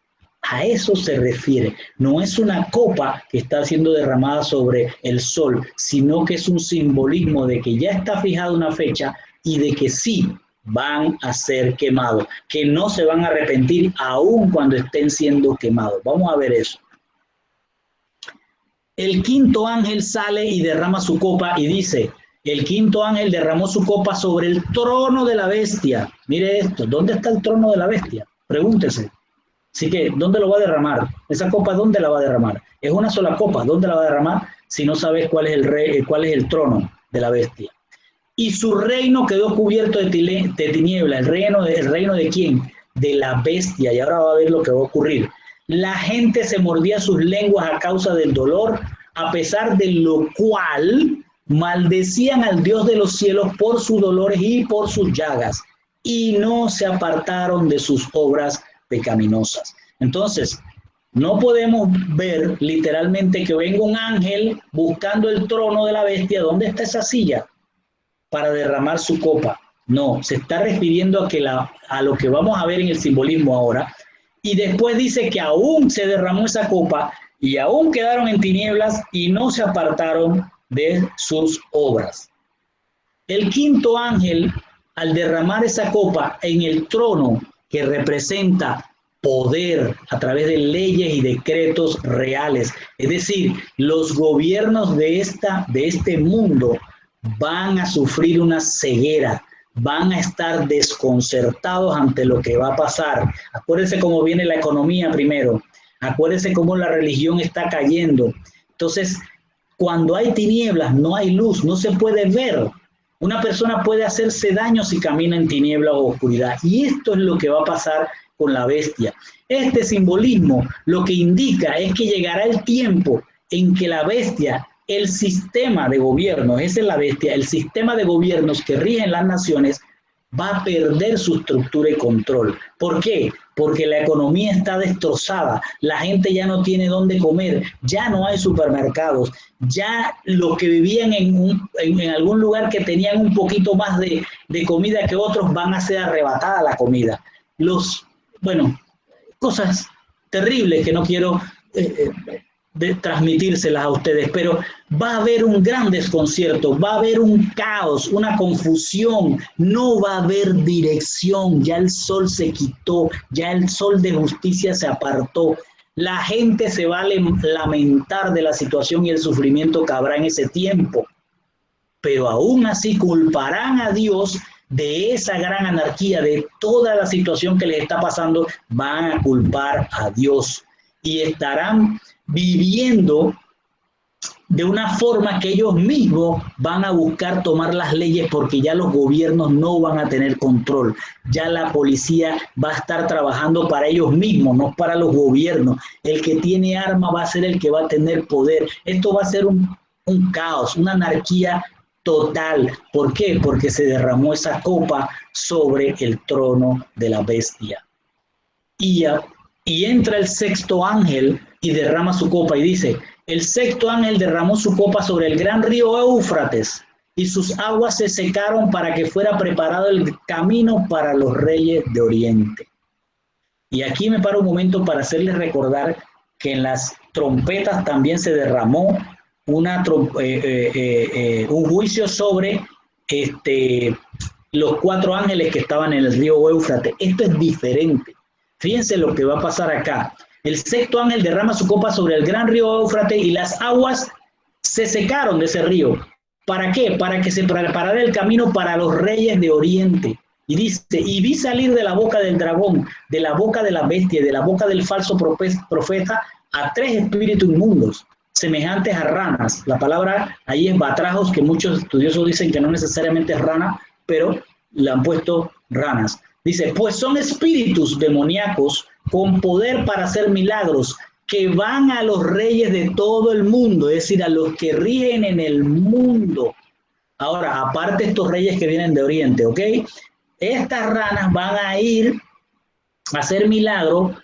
A eso se refiere. No es una copa que está siendo derramada sobre el sol, sino que es un simbolismo de que ya está fijada una fecha y de que sí van a ser quemados, que no se van a arrepentir aun cuando estén siendo quemados. Vamos a ver eso. El quinto ángel sale y derrama su copa y dice, el quinto ángel derramó su copa sobre el trono de la bestia. Mire esto, ¿dónde está el trono de la bestia? Pregúntese. Así que, ¿dónde lo va a derramar? Esa copa, ¿dónde la va a derramar? Es una sola copa, ¿dónde la va a derramar? Si no sabes cuál es el trono de la bestia. Y su reino quedó cubierto de tiniebla. ¿El reino de quién? De la bestia. Y ahora va a ver lo que va a ocurrir. La gente se mordía sus lenguas a causa del dolor, a pesar de lo cual maldecían al Dios de los cielos por sus dolores y por sus llagas, y no se apartaron de sus obras pecaminosas. Entonces, no podemos ver literalmente que venga un ángel buscando el trono de la bestia. ¿Dónde está esa silla para derramar su copa? No, se está refiriendo a lo que vamos a ver en el simbolismo ahora. Y después dice que aún se derramó esa copa y aún quedaron en tinieblas y no se apartaron de sus obras. El quinto ángel, al derramar esa copa en el trono que representa poder a través de leyes y decretos reales, es decir, los gobiernos de este mundo van a sufrir una ceguera, van a estar desconcertados ante lo que va a pasar. Acuérdense cómo viene la economía primero, acuérdense cómo la religión está cayendo. Entonces, cuando hay tinieblas, no hay luz, no se puede ver. Una persona puede hacerse daño si camina en tiniebla o oscuridad. Y esto es lo que va a pasar con la bestia. Este simbolismo lo que indica es que llegará el tiempo en que la bestia, el sistema de gobierno, esa es la bestia, el sistema de gobiernos que rigen las naciones, va a perder su estructura y control. ¿Por qué? Porque la economía está destrozada, la gente ya no tiene dónde comer, ya no hay supermercados, ya los que vivían en algún lugar que tenían un poquito más de comida que otros van a ser arrebatada la comida. Cosas terribles que no quiero transmitírselas a ustedes, pero va a haber un gran desconcierto, va a haber un caos, una confusión, no va a haber dirección, ya el sol se quitó, ya el sol de justicia se apartó, la gente se va a lamentar de la situación y el sufrimiento que habrá en ese tiempo, pero aún así culparán a Dios de esa gran anarquía, de toda la situación que les está pasando, van a culpar a Dios. y estarán viviendo de una forma que ellos mismos van a buscar tomar las leyes, porque ya los gobiernos no van a tener control. Ya la policía va a estar trabajando para ellos mismos, no para los gobiernos. El que tiene arma va a ser el que va a tener poder. Esto va a ser un caos, una anarquía total. ¿Por qué? Porque se derramó esa copa sobre el trono de la bestia. Y entra el sexto ángel y derrama su copa y dice: el sexto ángel derramó su copa sobre el gran río Éufrates, y sus aguas se secaron para que fuera preparado el camino para los reyes de Oriente. Y aquí me paro un momento para hacerles recordar que en las trompetas también se derramó un juicio sobre los 4 ángeles que estaban en el río Éufrates. Esto es diferente. Fíjense lo que va a pasar acá. El sexto ángel derrama su copa sobre el gran río Éufrates y las aguas se secaron de ese río. ¿Para qué? Para que se preparara el camino para los reyes de Oriente. Y dice: y vi salir de la boca del dragón, de la boca de la bestia y de la boca del falso profeta a 3 espíritus inmundos, semejantes a ranas. La palabra ahí es batrajos, que muchos estudiosos dicen que no necesariamente es rana, pero le han puesto ranas. Dice: pues son espíritus demoníacos con poder para hacer milagros, que van a los reyes de todo el mundo, es decir, a los que rigen en el mundo. Ahora, aparte estos reyes que vienen de Oriente, ¿ok? Estas ranas van a ir a hacer milagros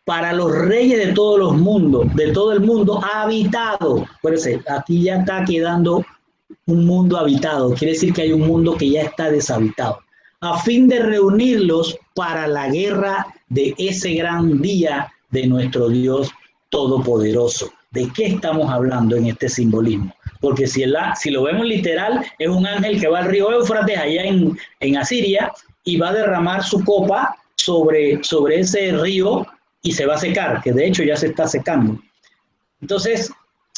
para los reyes de todos los mundos, de todo el mundo habitado. Acuérdense, aquí ya está quedando un mundo habitado, quiere decir que hay un mundo que ya está deshabitado, a fin de reunirlos para la guerra de ese gran día de nuestro Dios Todopoderoso. ¿De qué estamos hablando en este simbolismo? Porque si lo vemos literal, es un ángel que va al río Éufrates, allá en Asiria, y va a derramar su copa sobre ese río y se va a secar, que de hecho ya se está secando. Entonces,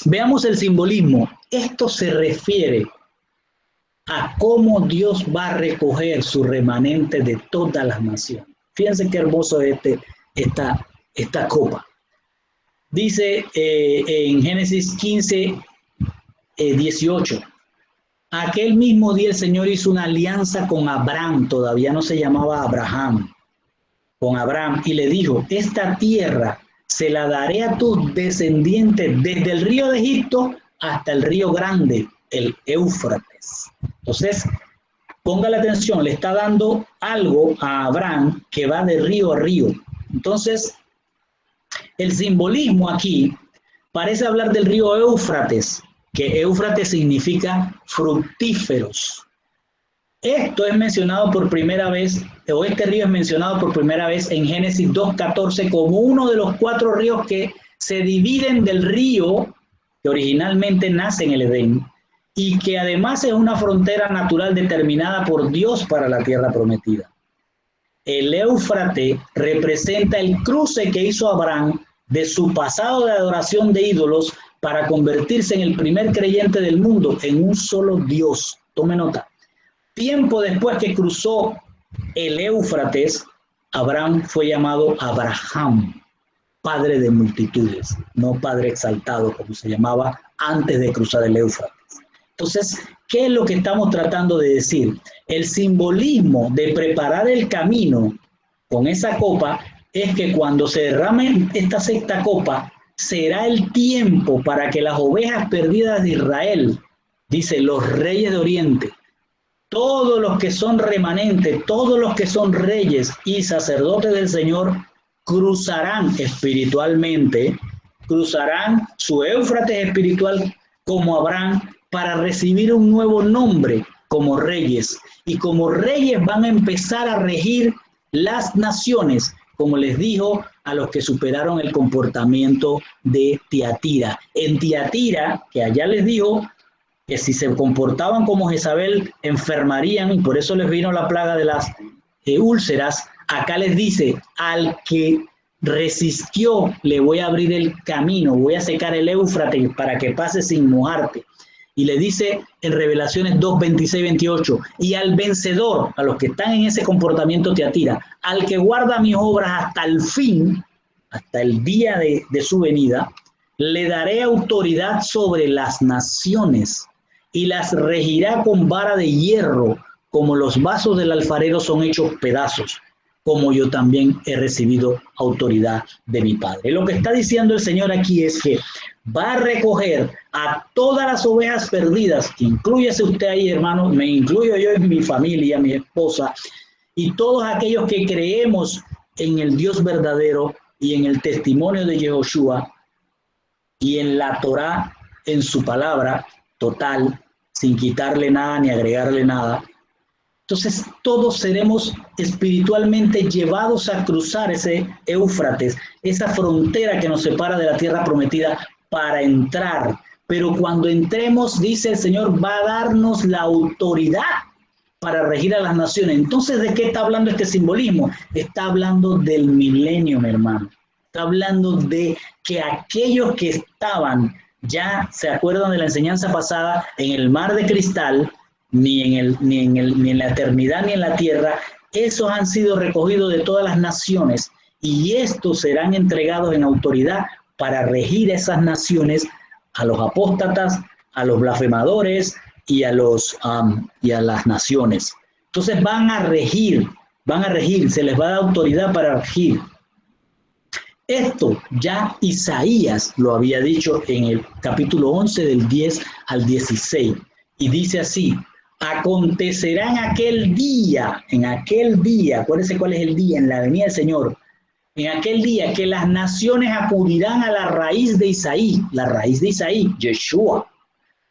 veamos el simbolismo. Esto se refiere a cómo Dios va a recoger su remanente de todas las naciones. Fíjense qué hermoso es esta copa. Dice en Génesis 15, 18: aquel mismo día el Señor hizo una alianza con Abraham, todavía no se llamaba Abraham, con Abraham, y le dijo: esta tierra se la daré a tus descendientes desde el río de Egipto hasta el río grande, el Éufrates. Entonces, ponga la atención, le está dando algo a Abraham que va de río a río. Entonces, el simbolismo aquí parece hablar del río Éufrates, que Éufrates significa fructíferos. Esto es mencionado por primera vez, o este río es mencionado por primera vez en Génesis 2:14 como uno de los 4 ríos que se dividen del río que originalmente nace en el Edén, y que además es una frontera natural determinada por Dios para la tierra prometida. El Éufrates representa el cruce que hizo Abraham de su pasado de adoración de ídolos para convertirse en el primer creyente del mundo en un solo Dios. Tome nota. Tiempo después que cruzó el Éufrates, Abraham fue llamado Abraham, padre de multitudes, no padre exaltado como se llamaba antes de cruzar el Éufrates. Entonces, ¿qué es lo que estamos tratando de decir? El simbolismo de preparar el camino con esa copa es que cuando se derrame esta sexta copa, será el tiempo para que las ovejas perdidas de Israel, dice, los reyes de Oriente, todos los que son remanentes, todos los que son reyes y sacerdotes del Señor, cruzarán espiritualmente, cruzarán su Éufrates espiritual como Abraham, para recibir un nuevo nombre como reyes. Y como reyes van a empezar a regir las naciones, como les dijo a los que superaron el comportamiento de Tiatira. En Tiatira, que allá les dijo que si se comportaban como Jezabel, enfermarían, y por eso les vino la plaga de las úlceras. Acá les dice: al que resistió, le voy a abrir el camino, voy a secar el Éufrates para que pase sin mojarte. Y le dice en Revelaciones 2, 26, 28, y al vencedor, a los que están en ese comportamiento Tiatira, al que guarda mis obras hasta el fin, hasta el día de su venida, le daré autoridad sobre las naciones y las regirá con vara de hierro, como los vasos del alfarero son hechos pedazos, como yo también he recibido autoridad de mi Padre. Lo que está diciendo el Señor aquí es que va a recoger a todas las ovejas perdidas, inclúyase usted ahí, hermano, me incluyo yo en mi familia, mi esposa, y todos aquellos que creemos en el Dios verdadero y en el testimonio de Yehoshua y en la Torá, en su palabra total, sin quitarle nada ni agregarle nada. Entonces todos seremos espiritualmente llevados a cruzar ese Éufrates, esa frontera que nos separa de la tierra prometida para entrar. Pero cuando entremos, dice el Señor, va a darnos la autoridad para regir a las naciones. Entonces, ¿de qué está hablando este simbolismo? Está hablando del milenio, mi hermano. Está hablando de que aquellos que estaban, ya se acuerdan de la enseñanza pasada, en el mar de cristal, ni en la eternidad ni en la tierra, esos han sido recogidos de todas las naciones y estos serán entregados en autoridad para regir esas naciones a los apóstatas, a los blasfemadores y a las naciones. Entonces van a regir, se les va a dar autoridad para regir. Esto ya Isaías lo había dicho en el capítulo 11 del 10 al 16 y dice así: acontecerá en aquel día, acuérdense cuál es el día, en la venida del Señor, en aquel día que las naciones acudirán a la raíz de Isaí, Yeshua,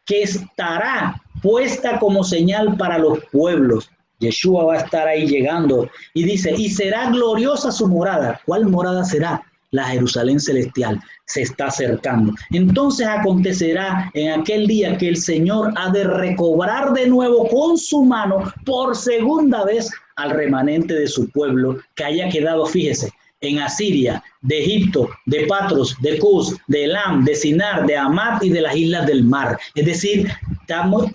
que estará puesta como señal para los pueblos. Yeshua va a estar ahí llegando y dice, y será gloriosa su morada. ¿Cuál morada será? La Jerusalén celestial se está acercando. Entonces acontecerá en aquel día que el Señor ha de recobrar de nuevo con su mano por segunda vez al remanente de su pueblo que haya quedado, fíjese, en Asiria, de Egipto, de Patros, de Cus, de Elam, de Sinar, de Hamat y de las islas del mar. Es decir,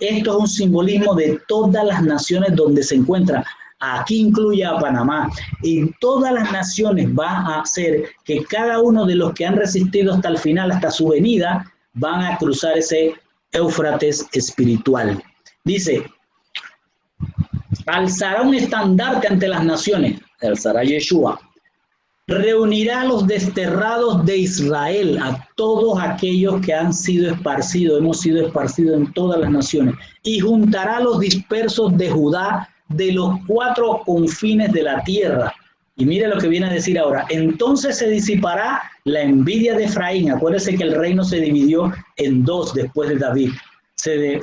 esto es un simbolismo de todas las naciones donde se encuentran. Aquí incluye a Panamá. Y todas las naciones va a hacer que cada uno de los que han resistido hasta el final, hasta su venida, van a cruzar ese Éufrates espiritual. Dice, alzará un estandarte ante las naciones, alzará Yeshua. Reunirá a los desterrados de Israel, a todos aquellos que han sido esparcidos, hemos sido esparcidos en todas las naciones, y juntará a los dispersos de Judá de los 4 confines de la tierra. Y mire lo que viene a decir ahora, entonces se disipará la envidia de Efraín. Acuérdense que el reino se dividió en 2 después de David. Se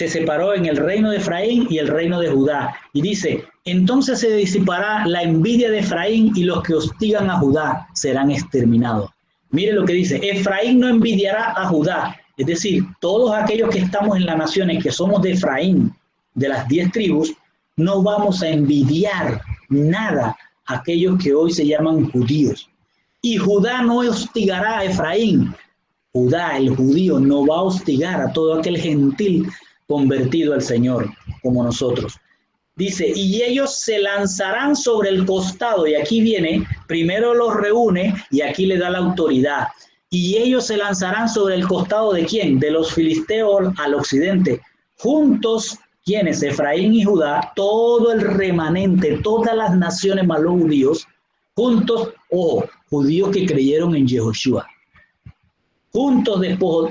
separó en el reino de Efraín y el reino de Judá. Y dice, entonces se disipará la envidia de Efraín y los que hostigan a Judá serán exterminados. Mire lo que dice, Efraín no envidiará a Judá. Es decir, todos aquellos que estamos en las naciones, que somos de Efraín, de las 10 tribus, no vamos a envidiar nada a aquellos que hoy se llaman judíos. Y Judá no hostigará a Efraín. Judá, el judío, no va a hostigar a todo aquel gentil convertido al Señor, como nosotros. Dice, y ellos se lanzarán sobre el costado, y aquí viene, primero los reúne, y aquí le da la autoridad. Y ellos se lanzarán sobre el costado ¿de quién? De los filisteos al occidente. Juntos, ¿quiénes? Efraín y Judá, todo el remanente, todas las naciones más los judíos, juntos, judíos que creyeron en Yehoshua. Juntos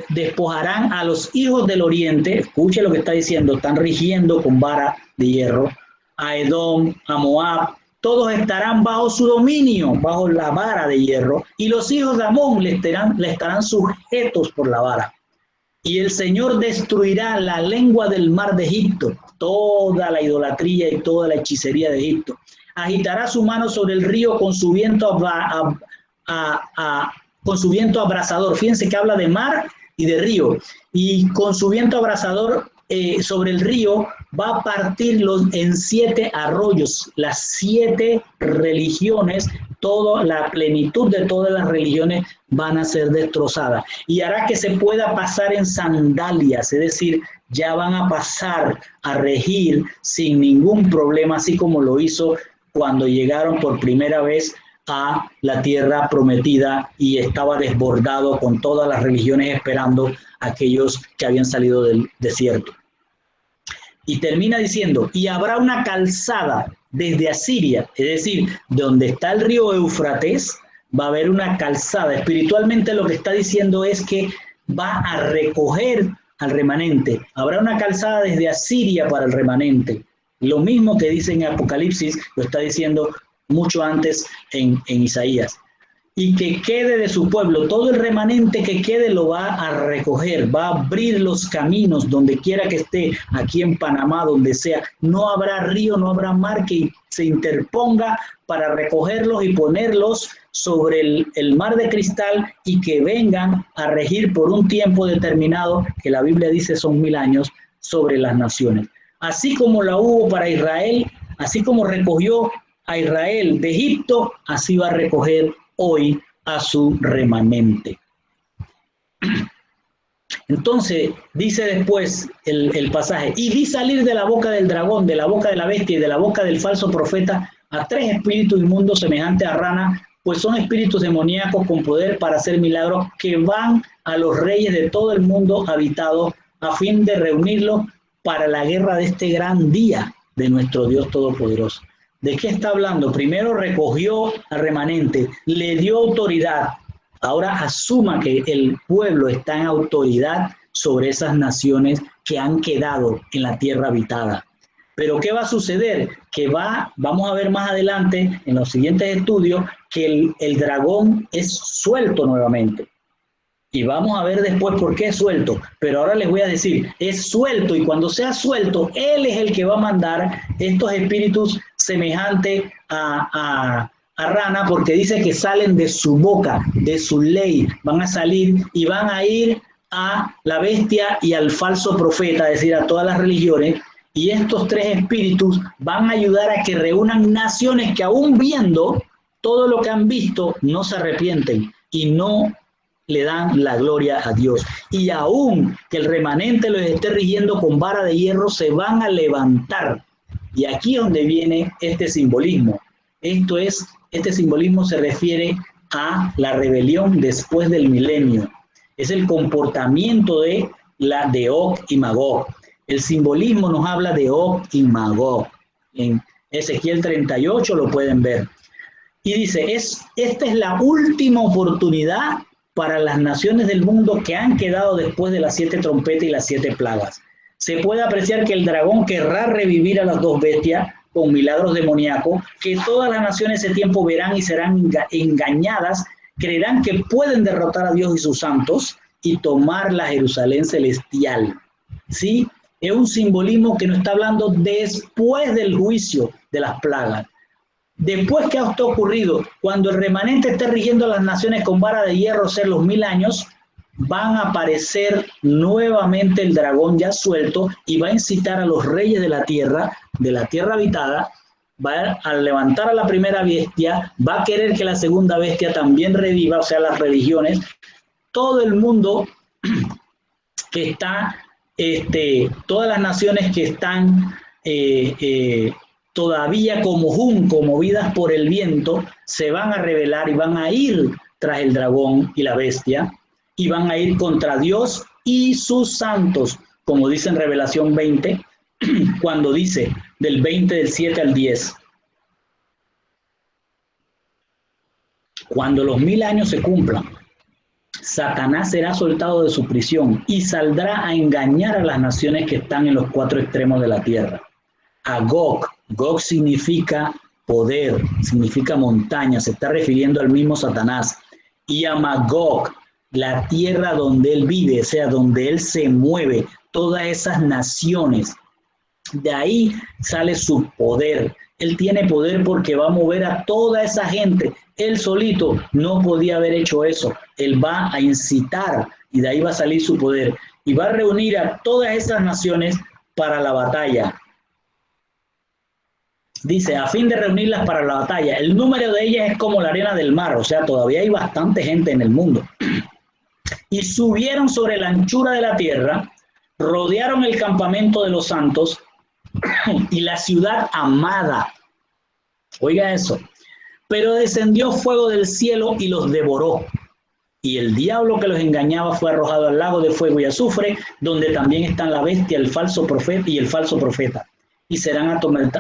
despojarán a los hijos del oriente, escuche lo que está diciendo, están rigiendo con vara de hierro, a Edom, a Moab, todos estarán bajo su dominio, bajo la vara de hierro, y los hijos de Amón le estarán sujetos por la vara. Y el Señor destruirá la lengua del mar de Egipto, toda la idolatría y toda la hechicería de Egipto. Agitará su mano sobre el río con su viento con su viento abrasador. Fíjense que habla de mar y de río. Y con su viento abrasador sobre el río va a partirlos en 7 arroyos. Las 7 religiones, toda la plenitud de todas las religiones van a ser destrozadas. Y hará que se pueda pasar en sandalias, es decir, ya van a pasar a regir sin ningún problema, así como lo hizo cuando llegaron por primera vez a la tierra prometida y estaba desbordado con todas las religiones esperando a aquellos que habían salido del desierto. Y termina diciendo, y habrá una calzada desde Asiria, es decir, donde está el río Éufrates, va a haber una calzada. Espiritualmente lo que está diciendo es que va a recoger al remanente. Habrá una calzada desde Asiria para el remanente. Lo mismo que dice en Apocalipsis, lo está diciendo mucho antes en Isaías. Y que quede de su pueblo, todo el remanente que quede lo va a recoger, va a abrir los caminos donde quiera que esté, aquí en Panamá, donde sea. No habrá río, no habrá mar que se interponga para recogerlos y ponerlos sobre el mar de cristal y que vengan a regir por un tiempo determinado, que la Biblia dice son 1000 años, sobre las naciones. Así como la hubo para Israel, así como recogió a Israel de Egipto, así va a recoger hoy a su remanente. Entonces dice después el pasaje, y vi salir de la boca del dragón, de la boca de la bestia y de la boca del falso profeta a 3 espíritus inmundos semejantes a ranas, pues son espíritus demoníacos con poder para hacer milagros, que van a los reyes de todo el mundo habitado a fin de reunirlos para la guerra de este gran día de nuestro Dios Todopoderoso. ¿De qué está hablando? Primero recogió al remanente, le dio autoridad. Ahora asuma que el pueblo está en autoridad sobre esas naciones que han quedado en la tierra habitada. Pero ¿qué va a suceder? Que vamos a ver más adelante en los siguientes estudios que el dragón es suelto nuevamente. Y vamos a ver después por qué es suelto. Pero ahora les voy a decir, es suelto, y cuando sea suelto, él es el que va a mandar estos espíritus semejantes a rana, porque dice que salen de su boca, de su ley, van a salir y van a ir a la bestia y al falso profeta, es decir, a todas las religiones, y estos 3 espíritus van a ayudar a que reúnan naciones que aún viendo todo lo que han visto, no se arrepienten y no le dan la gloria a Dios. Y aún que el remanente los esté rigiendo con vara de hierro, se van a levantar. Y aquí es donde viene este simbolismo. Este simbolismo se refiere a la rebelión después del milenio. Es el comportamiento de Og y Magog. El simbolismo nos habla de Og y Magog. En Ezequiel 38 lo pueden ver. Y dice, esta es la última oportunidad para las naciones del mundo que han quedado después de las 7 trompetas y las 7 plagas. Se puede apreciar que el dragón querrá revivir a las 2 bestias con milagros demoníacos, que todas las naciones ese tiempo verán y serán engañadas, creerán que pueden derrotar a Dios y sus santos y tomar la Jerusalén celestial. ¿Sí? Es un simbolismo que nos está hablando después del juicio de las plagas. Después que esto ha ocurrido, cuando el remanente esté rigiendo a las naciones con vara de hierro, ser los 1000 años, van a aparecer nuevamente el dragón ya suelto y va a incitar a los reyes de la tierra habitada, va a levantar a la primera bestia, va a querer que la segunda bestia también reviva, o sea, las religiones, todo el mundo que está, todas las naciones que están todavía como junco, movidas por el viento, se van a rebelar y van a ir tras el dragón y la bestia, y van a ir contra Dios y sus santos, como dice en Revelación 20, cuando dice del 20 del 7 al 10. Cuando los 1000 años se cumplan, Satanás será soltado de su prisión y saldrá a engañar a las naciones que están en los 4 extremos de la tierra. A Gog significa poder, significa montaña, se está refiriendo al mismo Satanás. Y a Magog, la tierra donde él vive, o sea, donde él se mueve, todas esas naciones. De ahí sale su poder. Él tiene poder porque va a mover a toda esa gente. Él solito no podía haber hecho eso. Él va a incitar y de ahí va a salir su poder. Y va a reunir a todas esas naciones para la batalla. Dice, a fin de reunirlas para la batalla. El número de ellas es como la arena del mar, o sea, todavía hay bastante gente en el mundo. Y subieron sobre la anchura de la tierra, rodearon el campamento de los santos y la ciudad amada. Oiga eso. pero descendió fuego del cielo y los devoró. Y el diablo que los engañaba fue arrojado al lago de fuego y azufre, donde también están la bestia, el falso profeta y el falso profeta. Y serán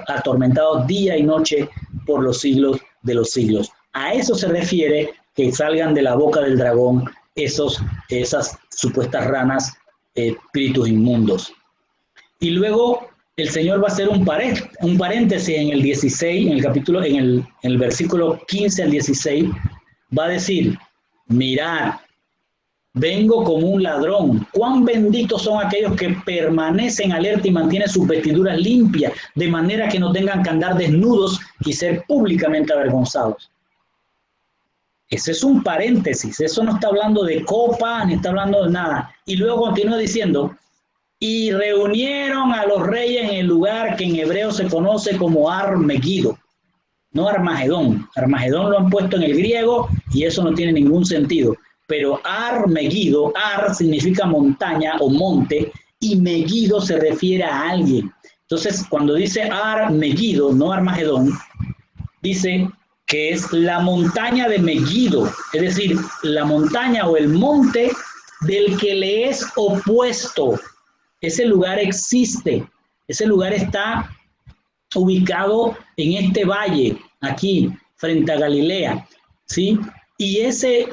atormentados día y noche por los siglos de los siglos. A eso se refiere que salgan de la boca del dragón esas supuestas ranas, espíritus inmundos. Y luego el Señor va a hacer un paréntesis en el 16, en el capítulo, en el versículo 15 al 16, va a decir: mirad, vengo como un ladrón. Cuán benditos son aquellos que permanecen alerta y mantienen sus vestiduras limpias, de manera que no tengan que andar desnudos y ser públicamente avergonzados. Ese es un paréntesis, eso no está hablando de copa, ni está hablando de nada. Y luego continúa diciendo: y reunieron a los reyes en el lugar que en hebreo se conoce como Ar-Megiddo, no Armagedón. Armagedón lo han puesto en el griego y eso no tiene ningún sentido. Pero Ar-Megiddo, Ar significa montaña o monte, y Megiddo se refiere a alguien. Entonces, cuando dice Ar-Megiddo, no Armagedón, dice que es la montaña de Megiddo, es decir, la montaña o el monte del que le es opuesto. Ese lugar existe, ese lugar está ubicado en este valle, aquí, frente a Galilea, ¿sí? Y ese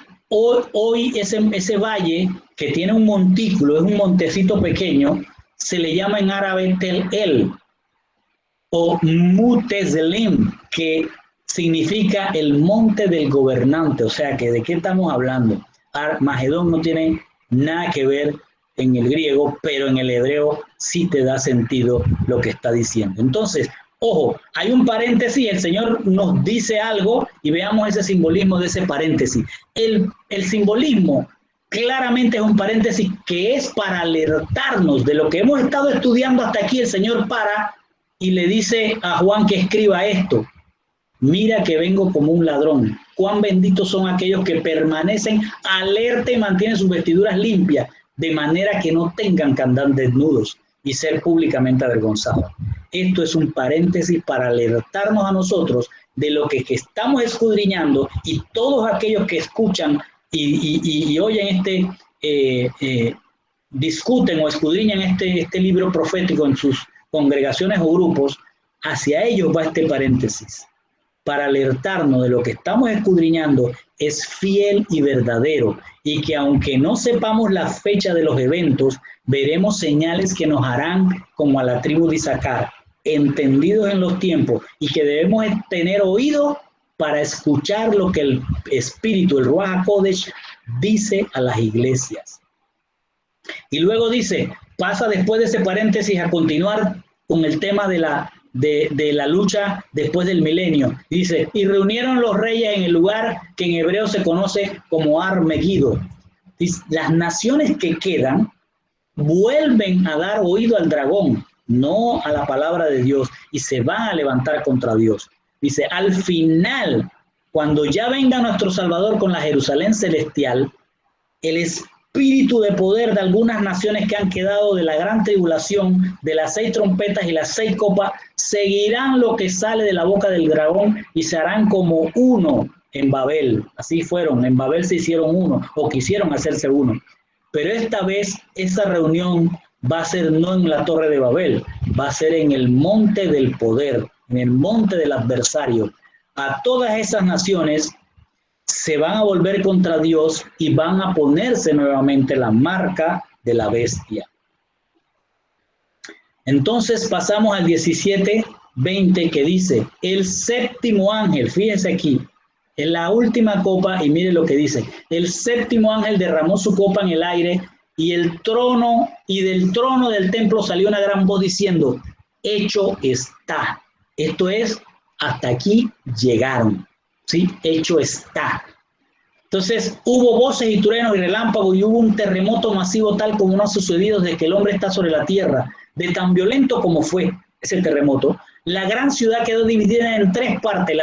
valle, que tiene un montículo, es un montecito pequeño, se le llama en árabe Tel El, o Mutezlim, que significa el monte del gobernante. O sea, que ¿de qué estamos hablando? Armagedón no tiene nada que ver en el griego, pero en el hebreo sí te da sentido lo que está diciendo. Entonces, ojo, hay un paréntesis, el Señor nos dice algo y veamos ese simbolismo de ese paréntesis. El simbolismo claramente es un paréntesis que es para alertarnos de lo que hemos estado estudiando hasta aquí. El Señor para y le dice a Juan que escriba esto: mira que vengo como un ladrón. Cuán benditos son aquellos que permanecen alerta y mantienen sus vestiduras limpias, de manera que no tengan que andar desnudos y ser públicamente avergonzados. Esto es un paréntesis para alertarnos a nosotros de lo que estamos escudriñando, y todos aquellos que escuchan y oyen discuten o escudriñan este libro profético en sus congregaciones o grupos, hacia ellos va este paréntesis, para alertarnos de lo que estamos escudriñando es fiel y verdadero, y que aunque no sepamos la fecha de los eventos, veremos señales que nos harán como a la tribu de Isaacar, entendidos en los tiempos, y que debemos tener oído para escuchar lo que el Espíritu, el Ruach HaKodesh, dice a las iglesias. Y luego dice, pasa después de ese paréntesis a continuar con el tema de la lucha después del milenio. Dice, y reunieron los reyes en el lugar que en hebreo se conoce como Ar-Megiddo. Las naciones que quedan vuelven a dar oído al dragón, no a la palabra de Dios, y se van a levantar contra Dios. Dice, al final, cuando ya venga nuestro Salvador con la Jerusalén celestial, el espíritu de poder de algunas naciones que han quedado de la gran tribulación, de las 6 trompetas y las 6 copas, seguirán lo que sale de la boca del dragón y se harán como uno en Babel. Así fueron, en Babel se hicieron uno, o quisieron hacerse uno. Pero esta vez esa reunión va a ser no en la torre de Babel, va a ser en el monte del poder, en el monte del adversario. A todas esas naciones se van a volver contra Dios y van a ponerse nuevamente la marca de la bestia. Entonces pasamos al 17:20, que dice, el séptimo ángel, fíjense aquí, en la última copa, y mire lo que dice, el séptimo ángel derramó su copa en el aire, y del trono del templo salió una gran voz diciendo, hecho está. Esto es, hasta aquí llegaron, ¿sí? Hecho está. Entonces hubo voces y truenos y relámpagos, y hubo un terremoto masivo tal como no ha sucedido desde que el hombre está sobre la tierra. De tan violento como fue ese terremoto, la gran ciudad quedó dividida en 3 partes.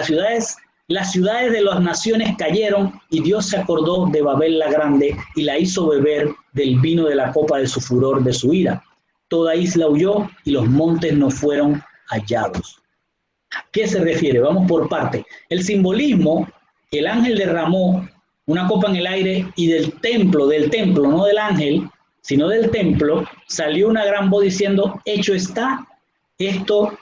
Las ciudades de las naciones cayeron, y Dios se acordó de Babel la grande y la hizo beber del vino de la copa de su furor, de su ira. Toda isla huyó y los montes no fueron hallados. ¿A qué se refiere? Vamos por parte. El simbolismo, el ángel derramó una copa en el aire y del templo, no del ángel, sino del templo, salió una gran voz diciendo, hecho está. Esto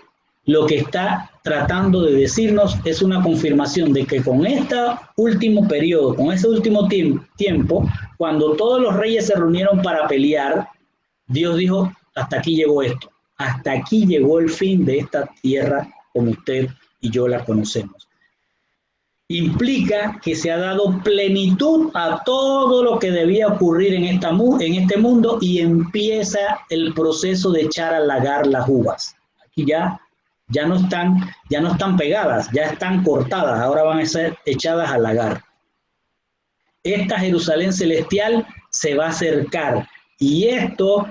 lo que está tratando de decirnos es una confirmación de que con este último periodo, con ese último tiempo, cuando todos los reyes se reunieron para pelear, Dios dijo, hasta aquí llegó esto, hasta aquí llegó el fin de esta tierra como usted y yo la conocemos. Implica que se ha dado plenitud a todo lo que debía ocurrir en este mundo y empieza el proceso de echar al lagar las uvas. Aquí ya no están pegadas, ya están cortadas, ahora van a ser echadas al lagar. Esta Jerusalén celestial se va a acercar y esto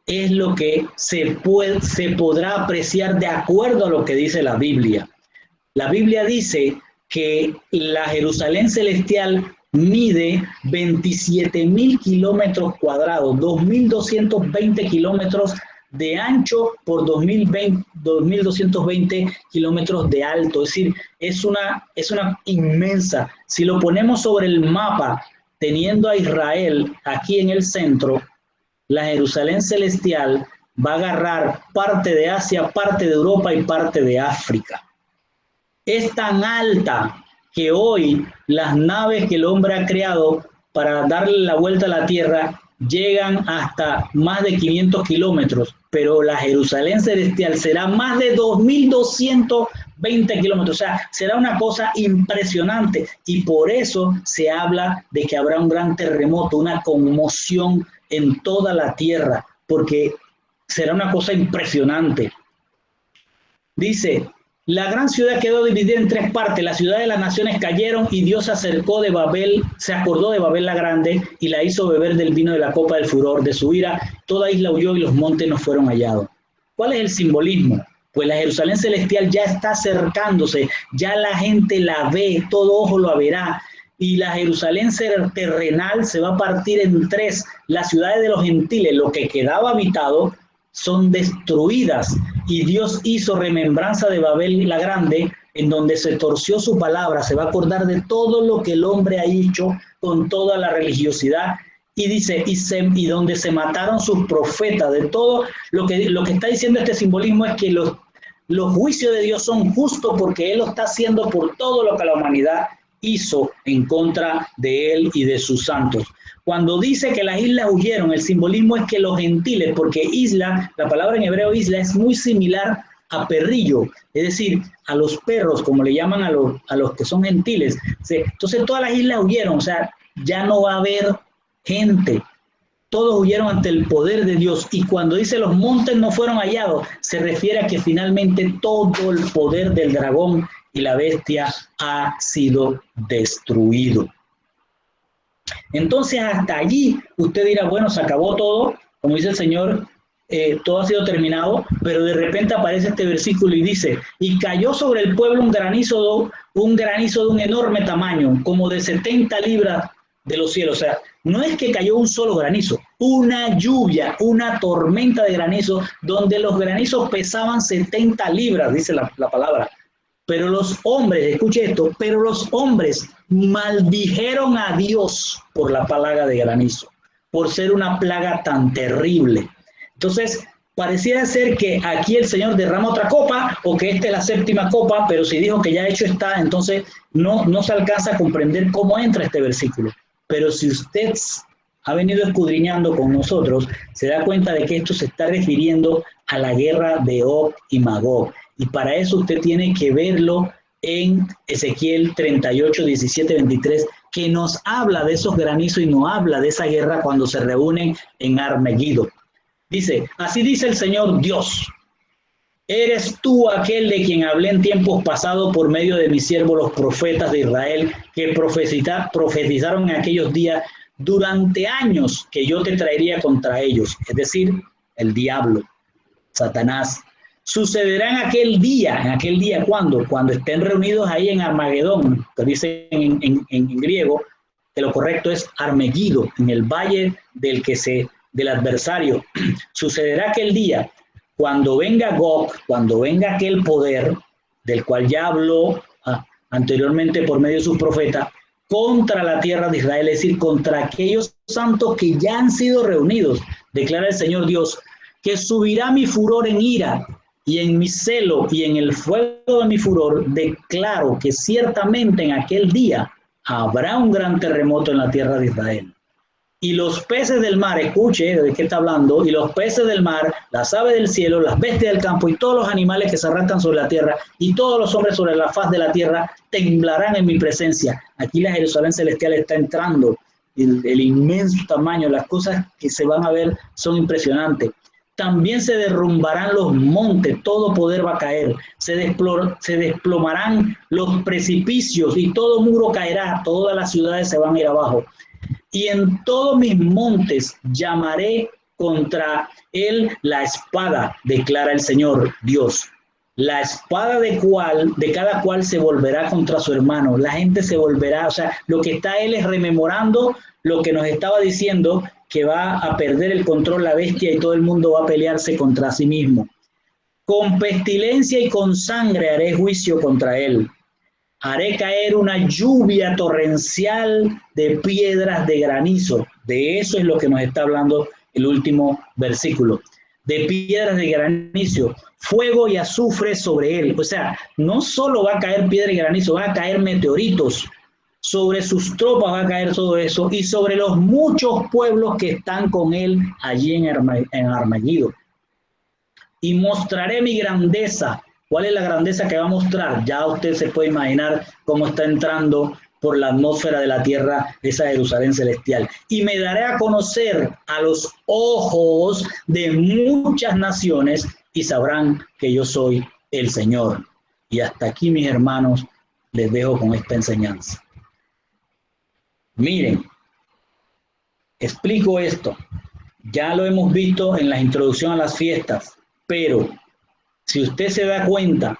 es lo que se podrá apreciar de acuerdo a lo que dice la Biblia. La Biblia dice que la Jerusalén celestial mide 27.000 kilómetros cuadrados, 2.220 kilómetros de ancho por 2.220 kilómetros de alto. Es decir, es una inmensa. Si lo ponemos sobre el mapa, teniendo a Israel aquí en el centro, la Jerusalén celestial va a agarrar parte de Asia, parte de Europa y parte de África. Es tan alta que hoy las naves que el hombre ha creado para darle la vuelta a la Tierra llegan hasta más de 500 kilómetros, pero la Jerusalén celestial será más de 2.220 kilómetros, o sea, será una cosa impresionante y por eso se habla de que habrá un gran terremoto, una conmoción en toda la Tierra, porque será una cosa impresionante. Dice, la gran ciudad quedó dividida en tres partes, las ciudades de las naciones cayeron y Dios se acordó de Babel la grande y la hizo beber del vino de la copa del furor de su ira, toda isla huyó y los montes no fueron hallados. ¿Cuál es el simbolismo? Pues la Jerusalén celestial ya está acercándose, ya la gente la ve, todo ojo lo verá, y la Jerusalén terrenal se va a partir en tres, las ciudades de los gentiles, lo que quedaba habitado, son destruidas y Dios hizo remembranza de Babel la grande, en donde se torció su palabra, se va a acordar de todo lo que el hombre ha hecho con toda la religiosidad y dice, y donde se mataron sus profetas, de todo lo que está diciendo este simbolismo es que los juicios de Dios son justos porque Él lo está haciendo por todo lo que la humanidad hizo en contra de Él y de sus santos. Cuando dice que las islas huyeron, el simbolismo es que los gentiles, porque isla, la palabra en hebreo isla es muy similar a perrillo, es decir, a los perros, como le llaman a los que son gentiles. Entonces todas las islas huyeron, o sea, ya no va a haber gente. Todos huyeron ante el poder de Dios. Y cuando dice los montes no fueron hallados, se refiere a que finalmente todo el poder del dragón y la bestia ha sido destruido. Entonces hasta allí usted dirá, bueno, se acabó todo, como dice el Señor, todo ha sido terminado, pero de repente aparece este versículo y dice, y cayó sobre el pueblo un granizo de un enorme tamaño, como de 70 libras de los cielos. O sea, no es que cayó un solo granizo, una lluvia, una tormenta de granizo, donde los granizos pesaban 70 libras, dice la palabra. Pero los hombres, escuche esto, pero los hombres maldijeron a Dios por la plaga de granizo, por ser una plaga tan terrible. Entonces, pareciera ser que aquí el Señor derrama otra copa o que esta es la séptima copa, pero si dijo que ya hecho está, entonces no se alcanza a comprender cómo entra este versículo. Pero si usted ha venido escudriñando con nosotros, se da cuenta de que esto se está refiriendo a la guerra de Og y Magog. Y para eso usted tiene que verlo en Ezequiel 38, 17, 23, que nos habla de esos granizos y nos habla de esa guerra cuando se reúnen en Armegiddo. Dice, así dice el Señor Dios, eres tú aquel de quien hablé en tiempos pasados por medio de mis siervos los profetas de Israel, que profetizaron en aquellos días durante años que yo te traería contra ellos, es decir, el diablo, Satanás. Sucederá en aquel día, ¿cuándo? Cuando estén reunidos ahí en Armagedón, que dice en griego, que lo correcto es Armegiddo, en el valle del adversario. Sucederá aquel día, cuando venga Gog, cuando venga aquel poder, del cual ya habló anteriormente por medio de sus profetas, contra la tierra de Israel, es decir, contra aquellos santos que ya han sido reunidos, declara el Señor Dios, que subirá mi furor en ira y en mi celo y en el fuego de mi furor, declaro que ciertamente en aquel día habrá un gran terremoto en la tierra de Israel. Y los peces del mar, escuche de qué está hablando, y los peces del mar, las aves del cielo, las bestias del campo y todos los animales que se arrastran sobre la tierra y todos los hombres sobre la faz de la tierra temblarán en mi presencia. Aquí la Jerusalén celestial está entrando, el inmenso tamaño, las cosas que se van a ver son impresionantes. También se derrumbarán los montes, todo poder va a caer, se desplomarán los precipicios y todo muro caerá, todas las ciudades se van a ir abajo. Y en todos mis montes llamaré contra él la espada, declara el Señor Dios. La espada de cada cual se volverá contra su hermano. La gente se volverá, o sea, lo que está él es rememorando lo que nos estaba diciendo, que va a perder el control la bestia y todo el mundo va a pelearse contra sí mismo. Con pestilencia y con sangre haré juicio contra él. Haré caer una lluvia torrencial de piedras de granizo. De eso es lo que nos está hablando el último versículo. De piedras de granizo, fuego y azufre sobre él. O sea, no solo va a caer piedra y granizo, va a caer meteoritos. Sobre sus tropas va a caer todo eso y sobre los muchos pueblos que están con él allí en Armagedón. Y mostraré mi grandeza. ¿Cuál es la grandeza que va a mostrar? Ya usted se puede imaginar cómo está entrando por la atmósfera de la tierra esa Jerusalén celestial. Y me daré a conocer a los ojos de muchas naciones y sabrán que yo soy el Señor. Y hasta aquí, mis hermanos, les dejo con esta enseñanza. Miren, explico esto. Ya lo hemos visto en la introducción a las fiestas, pero si usted se da cuenta,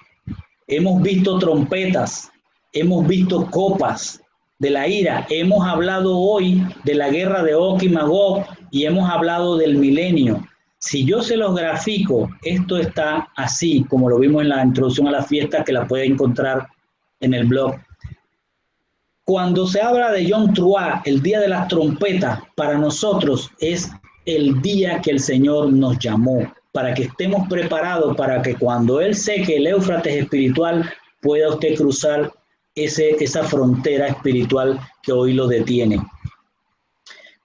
hemos visto trompetas, hemos visto copas de la ira, hemos hablado hoy de la guerra de Og y Magog y hemos hablado del milenio. Si yo se los grafico, esto está así, como lo vimos en la introducción a la fiesta, que la puede encontrar en el blog. Cuando se habla de Yom Teruah, el día de las trompetas, para nosotros es el día que el Señor nos llamó, para que estemos preparados para que cuando Él seque el Éufrates espiritual, pueda usted cruzar esa frontera espiritual que hoy lo detiene.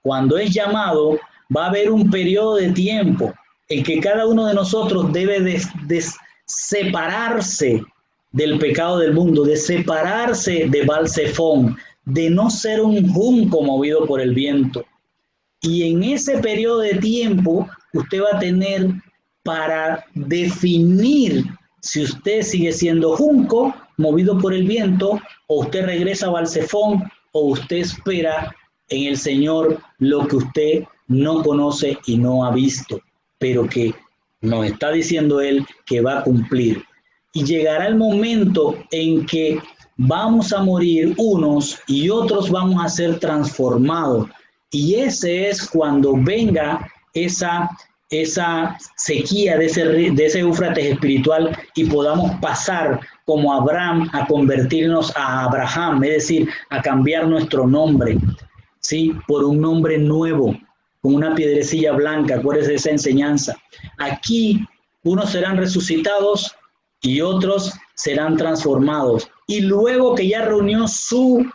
Cuando es llamado, va a haber un periodo de tiempo en que cada uno de nosotros debe de separarse del pecado del mundo, de separarse de Baal-Zephón, de no ser un junco movido por el viento. Y en ese periodo de tiempo, usted va a tener para definir si usted sigue siendo junco, movido por el viento, o usted regresa a Baal-Zephón, o usted espera en el Señor lo que usted no conoce y no ha visto, pero que nos está diciendo Él que va a cumplir. Y llegará el momento en que vamos a morir unos y otros vamos a ser transformados. Y ese es cuando venga esa sequía de ese Éufrates espiritual y podamos pasar como Abraham a convertirnos a Abraham, es decir, a cambiar nuestro nombre, ¿sí? Por un nombre nuevo, con una piedrecilla blanca. Acuérdense de esa enseñanza. Aquí unos serán resucitados y otros serán transformados. Y luego que ya reunió su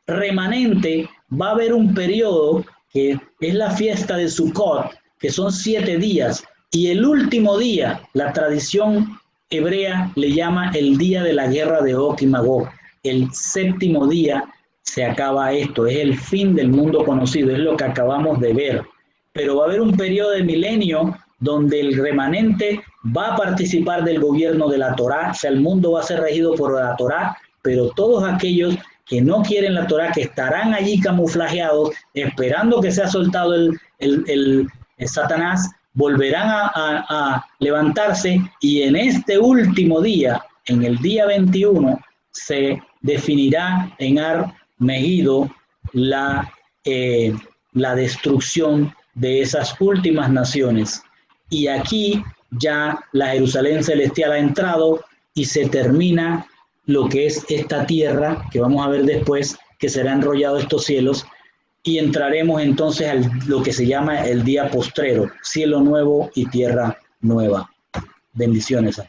remanente, va a haber un periodo que es la fiesta de Sukkot, que son 7 días, y el último día, la tradición hebrea le llama el día de la guerra de Og y Magog. El 7º día se acaba esto, es el fin del mundo conocido, es lo que acabamos de ver. Pero va a haber un periodo de milenio donde el remanente va a participar del gobierno de la Torá, o sea, el mundo va a ser regido por la Torá, pero todos aquellos que no quieren la Torá, que estarán allí camuflajeados, esperando que sea soltado el Satanás, volverán a levantarse, y en este último día, en el día 21, se definirá en Armagedón la destrucción de esas últimas naciones. Y aquí ya la Jerusalén celestial ha entrado y se termina lo que es esta tierra, que vamos a ver después, que será enrollado estos cielos, y entraremos entonces a lo que se llama el día postrero, cielo nuevo y tierra nueva. Bendiciones.